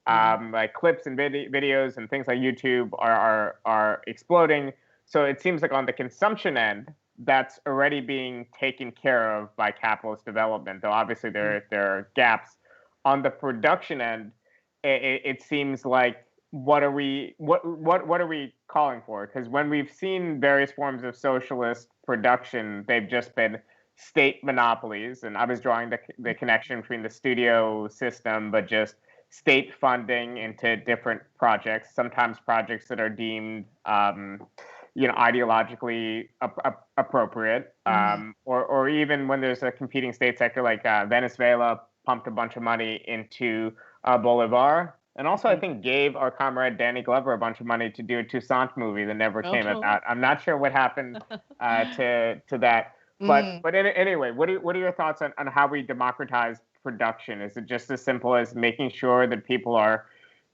Like clips and videos and things like YouTube are exploding. So it seems like on the consumption end, that's already being taken care of by capitalist development, though obviously there are gaps. On the production end, it seems like, what are we calling for? Because when we've seen various forms of socialist production, they've just been state monopolies. And I was drawing the connection between the studio system, but just state funding into different projects, sometimes projects that are deemed you know, ideologically appropriate, or even when there's a competing state sector, like Venezuela pumped a bunch of money into Bolivar, and also I think gave our comrade Danny Glover a bunch of money to do a Toussaint movie that never came about. I'm not sure what happened to that, but anyway, what are your thoughts on how we democratize production? Is it just as simple as making sure that people are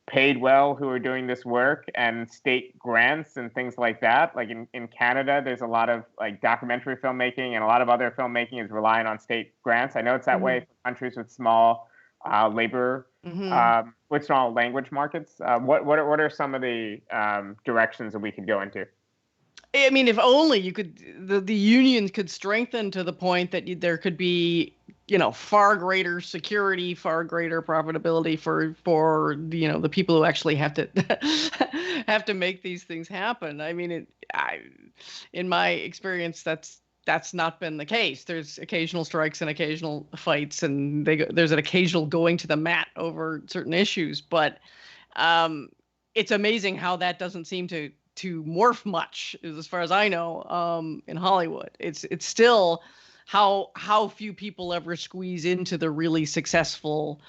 paid well who are doing this work, and state grants and things like that? Like in Canada, there's a lot of like documentary filmmaking, and a lot of other filmmaking is relying on state grants. I know it's that way for countries with small labor, with small language markets. What are some of the directions that we could go into? I mean, if only you could, the unions could strengthen to the point that there could be, you know, far greater security, far greater profitability for you know, the people who actually have to make these things happen. I mean, in my experience, that's not been the case. There's occasional strikes and occasional fights, and there's an occasional going to the mat over certain issues. But it's amazing how that doesn't seem to morph much, as far as I know, in Hollywood. It's still how few people ever squeeze into the really successful,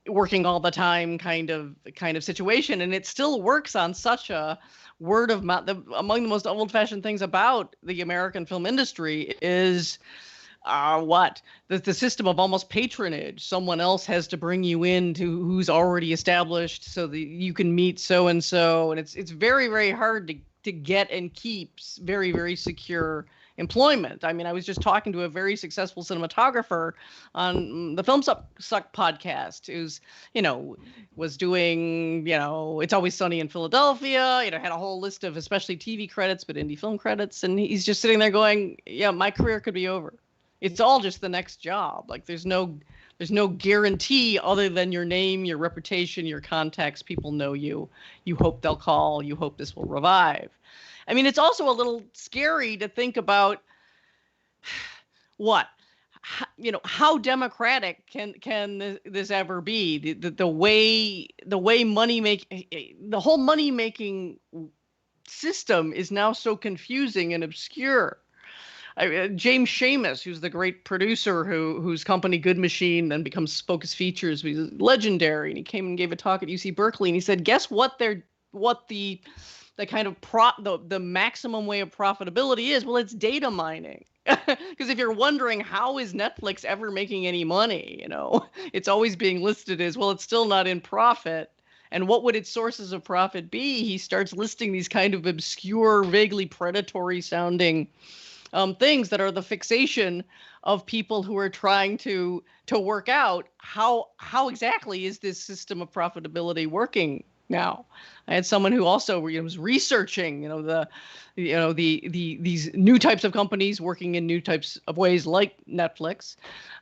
working all the time kind of situation, and it still works on such a word of mouth. Among the most old-fashioned things about the American film industry is the system of almost patronage. Someone else has to bring you in to who's already established so that you can meet so and so, and it's very, very hard to get and keep very, very secure employment. I mean, I was just talking to a very successful cinematographer on the Filmsuck podcast who's, was doing, It's Always Sunny in Philadelphia, had a whole list of especially TV credits, but indie film credits. And he's just sitting there going, yeah, my career could be over. It's all just the next job. Like there's no guarantee other than your name, your reputation, your contacts. People know you. You hope they'll call. You hope this will revive. I mean, it's also a little scary to think about how democratic can this ever be? The way the whole money making system is now so confusing and obscure. James Schamus, who's the great producer whose company Good Machine then becomes Focus Features, was legendary, and he came and gave a talk at UC Berkeley, and he said, guess what the kind of the maximum way of profitability is? Well, it's data mining. Because if you're wondering how is Netflix ever making any money, it's always being listed as, well, it's still not in profit. And what would its sources of profit be? He starts listing these kind of obscure, vaguely predatory sounding things that are the fixation of people who are trying to work out how exactly is this system of profitability working now. I had someone who also was researching these new types of companies working in new types of ways like Netflix,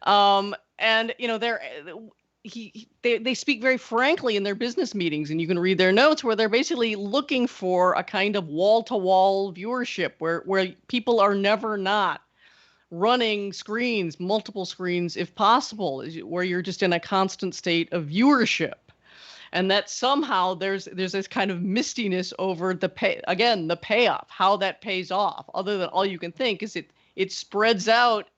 and they speak very frankly in their business meetings, and you can read their notes where they're basically looking for a kind of wall-to-wall viewership where people are never not running screens, multiple screens if possible, where you're just in a constant state of viewership. And that somehow there's this kind of mistiness over the payoff, how that pays off, other than all you can think is it spreads out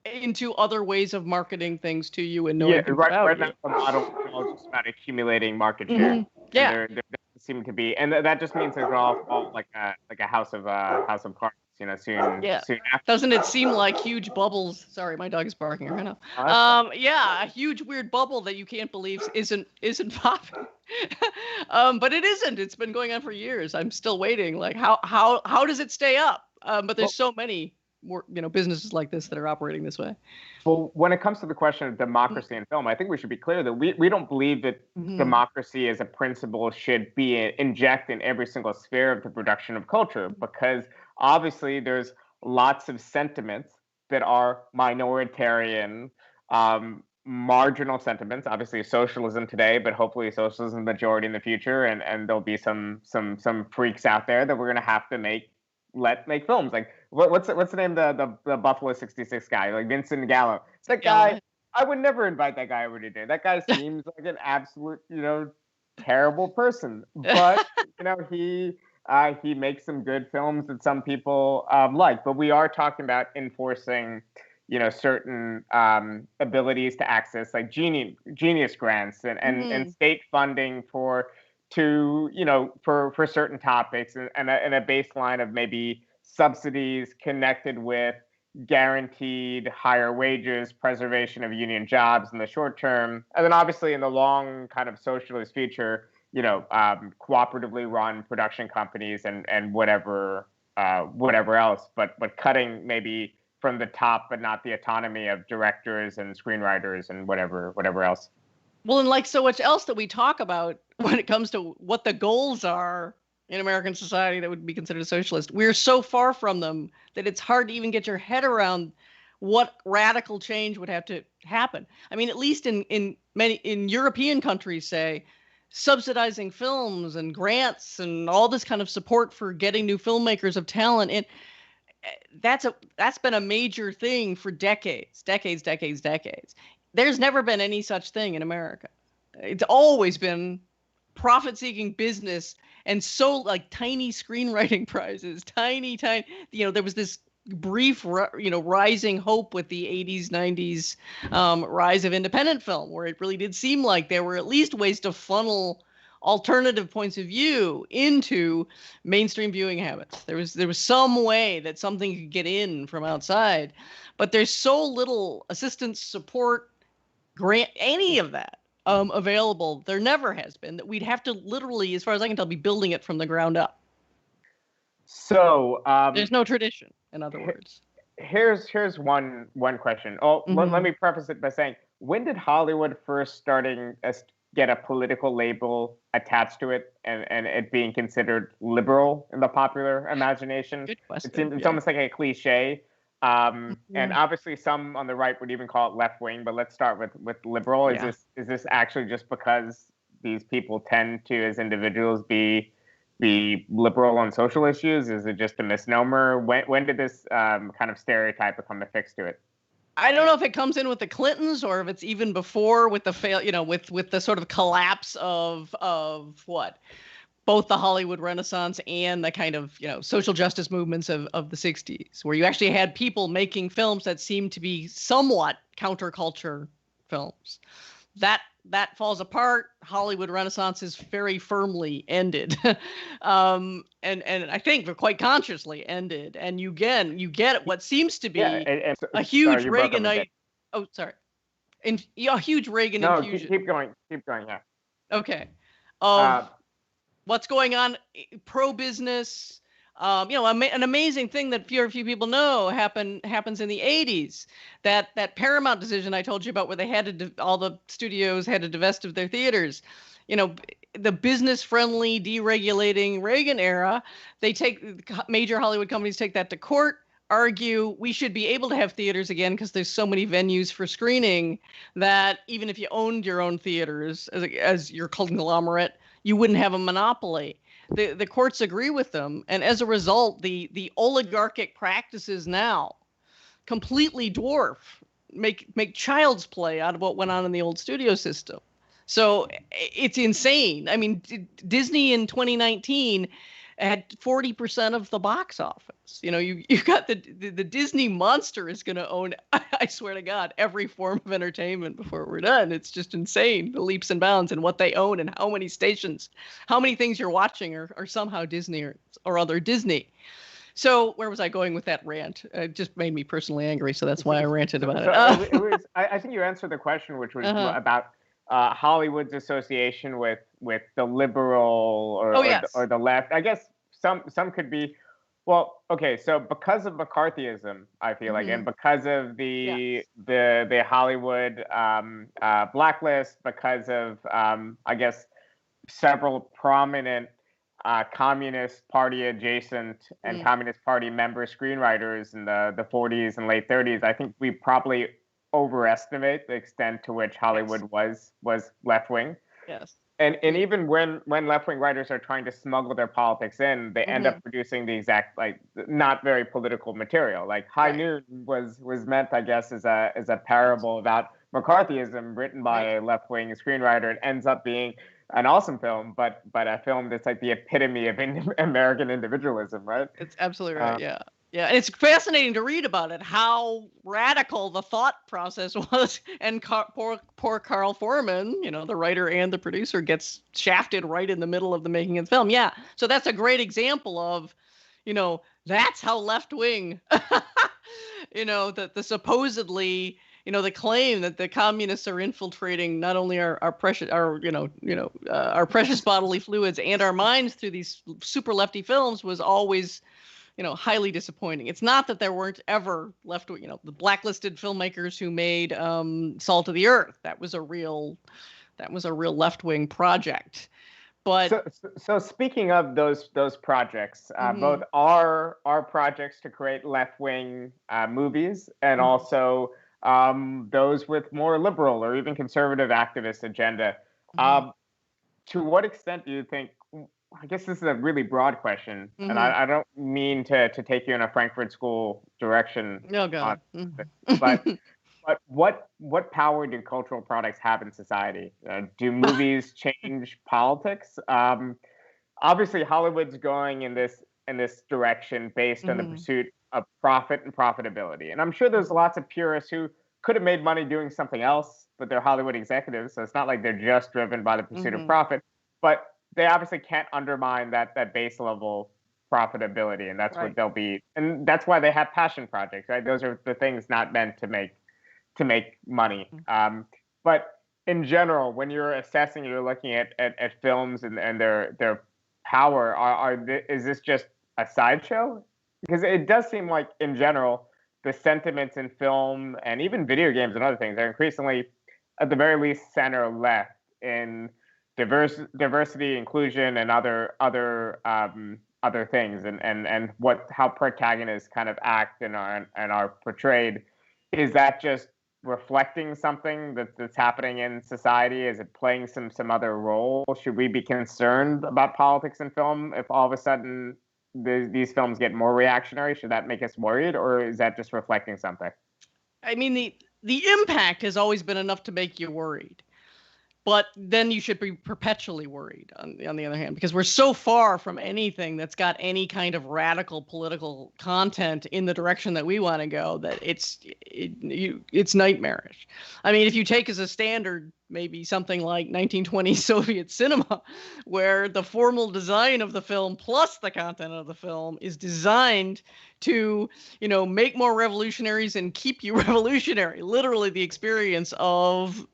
into other ways of marketing things to you and knowing right now the model is just about accumulating market share. Mm-hmm. Yeah, there doesn't seem to be, and that just means they're all like a house of cards. Soon. Yeah. Soon after. Doesn't it seem like huge bubbles? Sorry, my dog is barking right now. Yeah, a huge weird bubble that you can't believe isn't popping. But it isn't. It's been going on for years. I'm still waiting. Like how does it stay up? But there's so many more businesses like this that are operating this way. Well, when it comes to the question of democracy in film, I think we should be clear that we don't believe that democracy as a principle should be injected in every single sphere of the production of culture, because obviously there's lots of sentiments that are minoritarian, marginal sentiments. Obviously socialism today, but hopefully socialism the majority in the future, and there'll be some freaks out there that we're going to have to make films. Like what's the name of the Buffalo 66 guy, like Vincent Gallo. It's that guy. I would never invite that guy over to dinner. That guy seems like an absolute terrible person, but he makes some good films that some people like. But we are talking about enforcing certain abilities to access, like genius grants and state funding for certain topics, and a baseline of maybe subsidies connected with guaranteed higher wages, preservation of union jobs in the short term, and then obviously in the long kind of socialist future, cooperatively run production companies and whatever else, but cutting maybe from the top, but not the autonomy of directors and screenwriters and whatever else. Well, and like so much else that we talk about when it comes to what the goals are in American society that would be considered socialist, we're so far from them that it's hard to even get your head around what radical change would have to happen. I mean, at least in European countries, say, subsidizing films and grants and all this kind of support for getting new filmmakers of talent, and that's been a major thing for decades. There's never been any such thing in America. It's always been profit-seeking business, and so like tiny screenwriting prizes, tiny. There was this brief, rising hope with the 80s, 90s rise of independent film, where it really did seem like there were at least ways to funnel alternative points of view into mainstream viewing habits. There was some way that something could get in from outside, but there's so little assistance, support, grant, any of that available. There never has been, that we'd have to literally, as far as I can tell, be building it from the ground up. So there's no tradition, in other words. Here's one question. Let me preface it by saying, when did Hollywood first starting get a political label attached to it and it being considered liberal in the popular imagination? Good question. It's almost like a cliche. And obviously some on the right would even call it left wing, but let's start with liberal. Is this actually just because these people tend to, as individuals, be liberal on social issues? Is it just a misnomer? When did this kind of stereotype become affixed to it? I don't know if it comes in with the Clintons or if it's even before, with the with the sort of collapse of what, both the Hollywood Renaissance and the kind of social justice movements of the 60s, where you actually had people making films that seemed to be somewhat counterculture films. That falls apart. Hollywood Renaissance is very firmly ended, and I think quite consciously ended. And you get what seems to be a huge Reaganite. Oh, sorry, a huge Reagan infusion. Keep going. Yeah. Okay. What's going on? Pro-business. An amazing thing that few people know happens in the 80s. That Paramount decision I told you about, where they had to all the studios had to divest of their theaters. The business-friendly, deregulating Reagan era. Major Hollywood companies take that to court, argue we should be able to have theaters again because there's so many venues for screening that even if you owned your own theaters as your conglomerate, you wouldn't have a monopoly. The courts agree with them, and as a result, the oligarchic practices now completely make child's play out of what went on in the old studio system. So it's insane. I mean, Disney in 2019 had 40% of the box office. You've got the Disney monster is going to own, I swear to God, every form of entertainment before we're done. It's just insane, the leaps and bounds in what they own and how many stations, how many things you're watching are somehow Disney or other Disney. So where was I going with that rant? It just made me personally angry, so that's why I ranted about it. I think you answered the question, which was about Hollywood's association with the liberal or the left. I guess some could be, well, okay. So because of McCarthyism, I feel like, and because of the Hollywood blacklist, because of I guess several prominent Communist Party adjacent and Communist Party member screenwriters in the 40s and late 30s, I think we probably overestimate the extent to which Hollywood was left wing. Yes. And even when left wing writers are trying to smuggle their politics in, they end up producing the exact not very political material. Like High Noon was meant, I guess, as a parable about McCarthyism written by a left wing screenwriter. It ends up being an awesome film, but a film that's like the epitome of American individualism, right? It's absolutely right. Yeah. Yeah, and it's fascinating to read about it, how radical the thought process was. And poor Carl Foreman, the writer and the producer, gets shafted right in the middle of the making of the film. Yeah, so that's a great example of, that's how left wing, the supposedly, the claim that the communists are infiltrating not only our precious bodily fluids and our minds through these super lefty films was always, highly disappointing. It's not that there weren't ever left-wing, the blacklisted filmmakers who made Salt of the Earth. That was a real left-wing project. But so speaking of those projects, both are projects to create left-wing movies, and also those with more liberal or even conservative activist agenda. To what extent do you think? I guess this is a really broad question, and I don't mean to take you in a Frankfurt School direction. Oh, God. But what power do cultural products have in society? Do movies change politics? Obviously, Hollywood's going in this in this direction based on the pursuit of profit and profitability. And I'm sure there's lots of purists who could have made money doing something else, but they're Hollywood executives, so it's not like they're just driven by the pursuit of profit. But they obviously can't undermine that base level profitability, and that's what they'll be. And that's why they have passion projects, right? Those are the things not meant to make money. But in general, when you're assessing, you're looking at films and their power. Is this just a sideshow? Because it does seem like, in general, the sentiments in film and even video games and other things are increasingly, at the very least, center left in diversity, inclusion, and other things, and how protagonists kind of act and are portrayed. Is that just reflecting something that's happening in society? Is it playing some other role? Should we be concerned about politics in film if all of a sudden these films get more reactionary? Should that make us worried, or is that just reflecting something? I mean, the impact has always been enough to make you worried. But then you should be perpetually worried, on the other hand, because we're so far from anything that's got any kind of radical political content in the direction that we want to go that it's nightmarish. I mean, if you take as a standard maybe something like 1920 Soviet cinema, where the formal design of the film plus the content of the film is designed to, make more revolutionaries and keep you revolutionary. Literally the experience of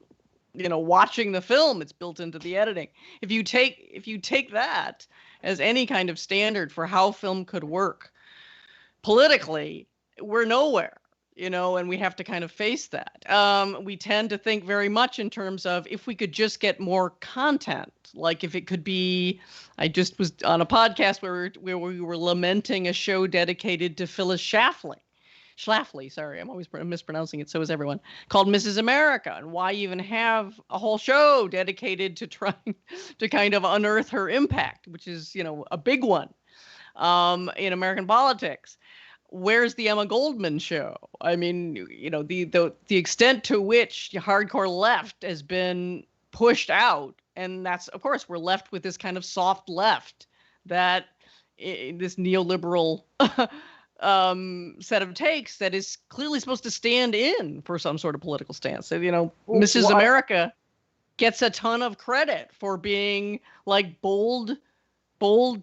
watching the film, it's built into the editing. If you take that as any kind of standard for how film could work politically, we're nowhere, and we have to kind of face that. We tend to think very much in terms of if we could just get more content, like if it could be, I just was on a podcast where we were lamenting a show dedicated to Phyllis Schlafly, sorry, I'm always mispronouncing it, so is everyone, called Mrs. America, and why even have a whole show dedicated to trying to kind of unearth her impact, which is, a big one in American politics. Where's the Emma Goldman show? I mean, the extent to which the hardcore left has been pushed out, and that's, of course, we're left with this kind of soft left, that this neoliberal set of takes that is clearly supposed to stand in for some sort of political stance. So, Mrs. America gets a ton of credit for being like bold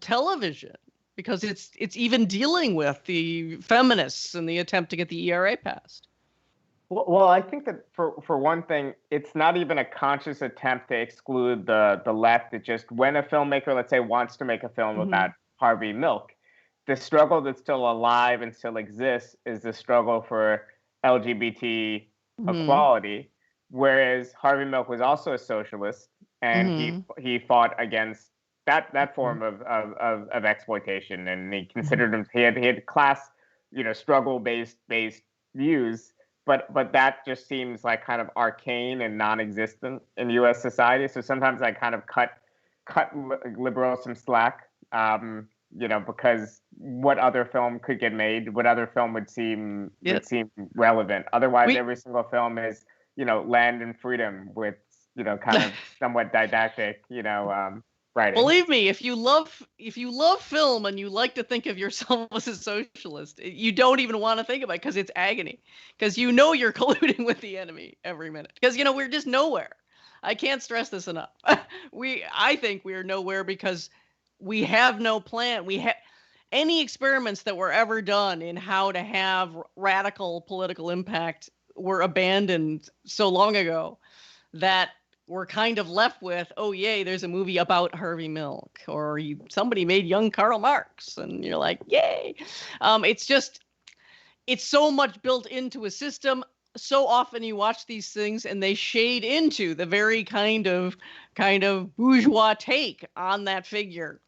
television because it's even dealing with the feminists and the attempt to get the ERA passed. Well, I think that for one thing, it's not even a conscious attempt to exclude the left. It just, when a filmmaker, let's say, wants to make a film about Harvey Milk, the struggle that's still alive and still exists is the struggle for LGBT equality, whereas Harvey Milk was also a socialist, and he fought against that form of exploitation, and he considered him, he had class, struggle based views, but that just seems like kind of arcane and non-existent in U.S. society. So sometimes I kind of cut liberals some slack. Because what other film could get made? What other film would seem relevant? Otherwise, every single film is, Land and Freedom with, kind of somewhat didactic, writing. Believe me, if you love film and you like to think of yourself as a socialist, you don't even want to think about it because it's agony. Because you're colluding with the enemy every minute. Because we're just nowhere. I can't stress this enough. I think we are nowhere because we have no plan. Any experiments that were ever done in how to have radical political impact were abandoned so long ago that we're kind of left with, oh, yay, there's a movie about Harvey Milk, or somebody made young Karl Marx, and you're like, yay. It's so much built into a system. So often you watch these things and they shade into the very kind of bourgeois take on that figure.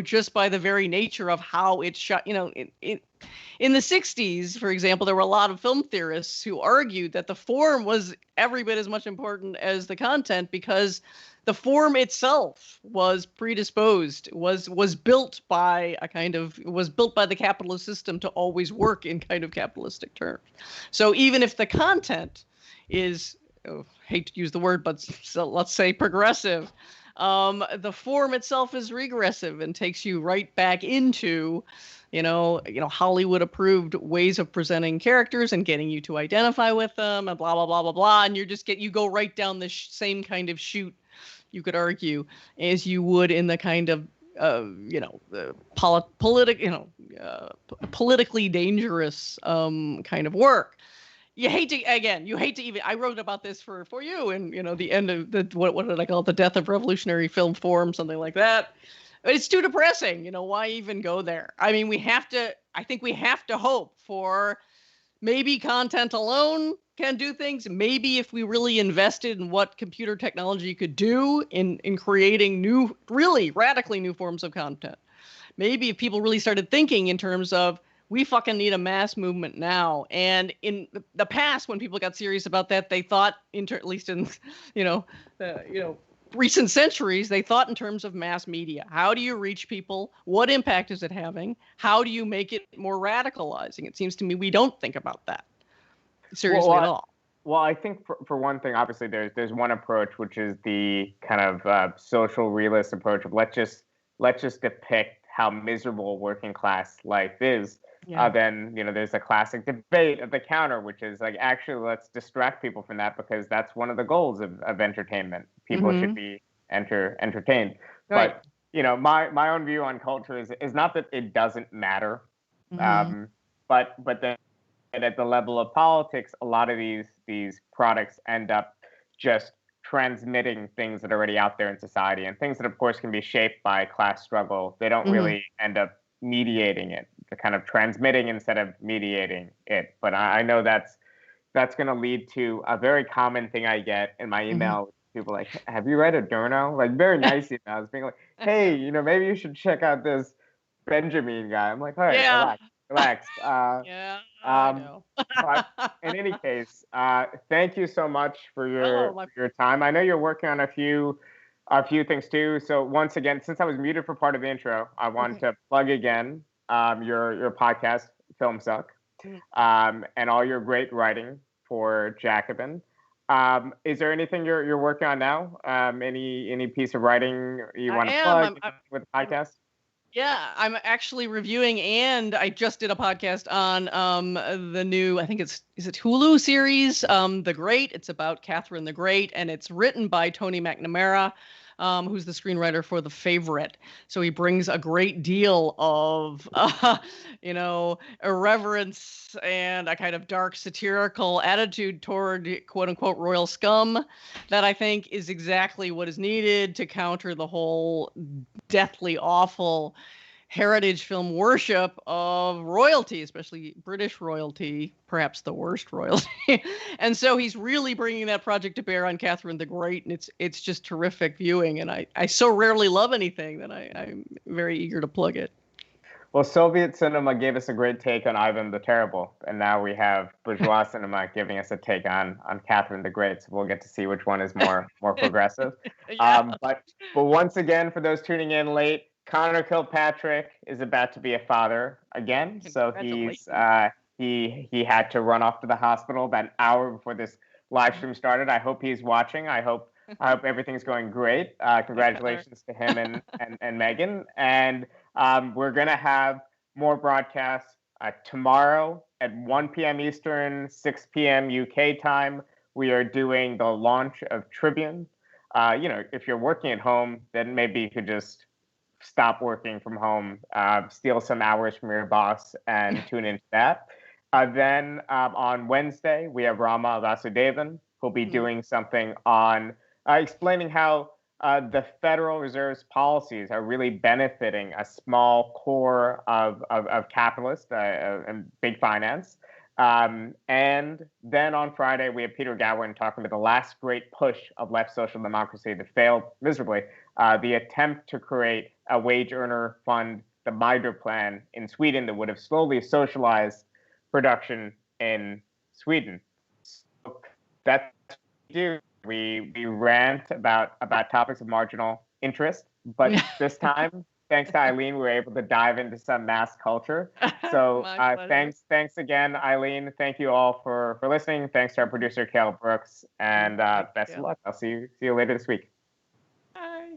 Just by the very nature of how it's shot. In the 60s, for example, there were a lot of film theorists who argued that the form was every bit as much important as the content because the form itself was predisposed, was built by the capitalist system to always work in kind of capitalistic terms. So even if the content is, hate to use the word, but let's say progressive, The form itself is regressive and takes you right back into, Hollywood approved ways of presenting characters and getting you to identify with them and blah, blah, blah, blah, blah. And you go right down the same kind of chute, you could argue, as you would in the kind of, politically dangerous kind of work. You hate to even, I wrote about this for you and, the end of what did I call it? The death of revolutionary film form, something like that. But it's too depressing. Why even go there? I mean, I think we have to hope for maybe content alone can do things. Maybe if we really invested in what computer technology could do in creating new, really radically new forms of content. Maybe if people really started thinking in terms of, we fucking need a mass movement now. And in the past, when people got serious about that, they thought, at least in, recent centuries, they thought in terms of mass media. How do you reach people? What impact is it having? How do you make it more radicalizing? It seems to me we don't think about that seriously at all. Well, I think for one thing, obviously there's one approach, which is the kind of social realist approach of let's just depict how miserable working class life is. Yeah. Then there's a classic debate at the counter, which is like, actually, let's distract people from that because that's one of the goals of entertainment. People should be entertained. Right. But my own view on culture is not that it doesn't matter, but then at the level of politics, a lot of these products end up just transmitting things that are already out there in society and things that, of course, can be shaped by class struggle. They don't really end up mediating it. They're kind of transmitting instead of mediating it. But I know that's going to lead to a very common thing I get in my email. People like, have you read Adorno? Like, very nice emails being like, hey, maybe you should check out this Benjamin guy. I'm like, all right, relax. Yeah, I know. But in any case, thank you so much for your time. I know you're working on a few things too. So once again, since I was muted for part of the intro, I want to plug again your podcast, Filmsuck, and all your great writing for Jacobin. Is there anything you're working on now? Any piece of writing you want to plug with the podcast? Yeah, I'm actually reviewing, and I just did a podcast on the new, I think is it Hulu series, The Great. It's about Catherine the Great, and it's written by Tony McNamara, who's the screenwriter for The Favorite. So he brings a great deal of, irreverence and a kind of dark satirical attitude toward quote unquote royal scum that I think is exactly what is needed to counter the whole deathly awful heritage film worship of royalty, especially British royalty, perhaps the worst royalty. And so he's really bringing that project to bear on Catherine the Great, and it's just terrific viewing. And I so rarely love anything that I'm very eager to plug it. Well, Soviet cinema gave us a great take on Ivan the Terrible, and now we have bourgeois cinema giving us a take on Catherine the Great. So we'll get to see which one is more progressive. Yeah. But once again, for those tuning in late, Connor Kilpatrick is about to be a father again. So he had to run off to the hospital about an hour before this live stream started. I hope he's watching. I hope everything's going great. Congratulations to him and Megan. And we're going to have more broadcasts tomorrow at 1 p.m. Eastern, 6 p.m. UK time. We are doing the launch of Tribune. If you're working at home, then maybe you could just stop working from home, steal some hours from your boss, and tune into that. Then on Wednesday, we have Rama Vasudevan, who'll be doing something on explaining how the Federal Reserve's policies are really benefiting a small core of capitalists and big finance. And then on Friday, we have Peter Gowan talking about the last great push of left social democracy that failed miserably, the attempt to create a wage earner fund, the Mitre plan in Sweden, that would have slowly socialized production in Sweden. So that's what we do. We rant about topics of marginal interest, but this time, thanks to Eileen, we were able to dive into some mass culture. So thanks again, Eileen. Thank you all for listening. Thanks to our producer, Cale Brooks, and best of luck. I'll see you later this week. Bye.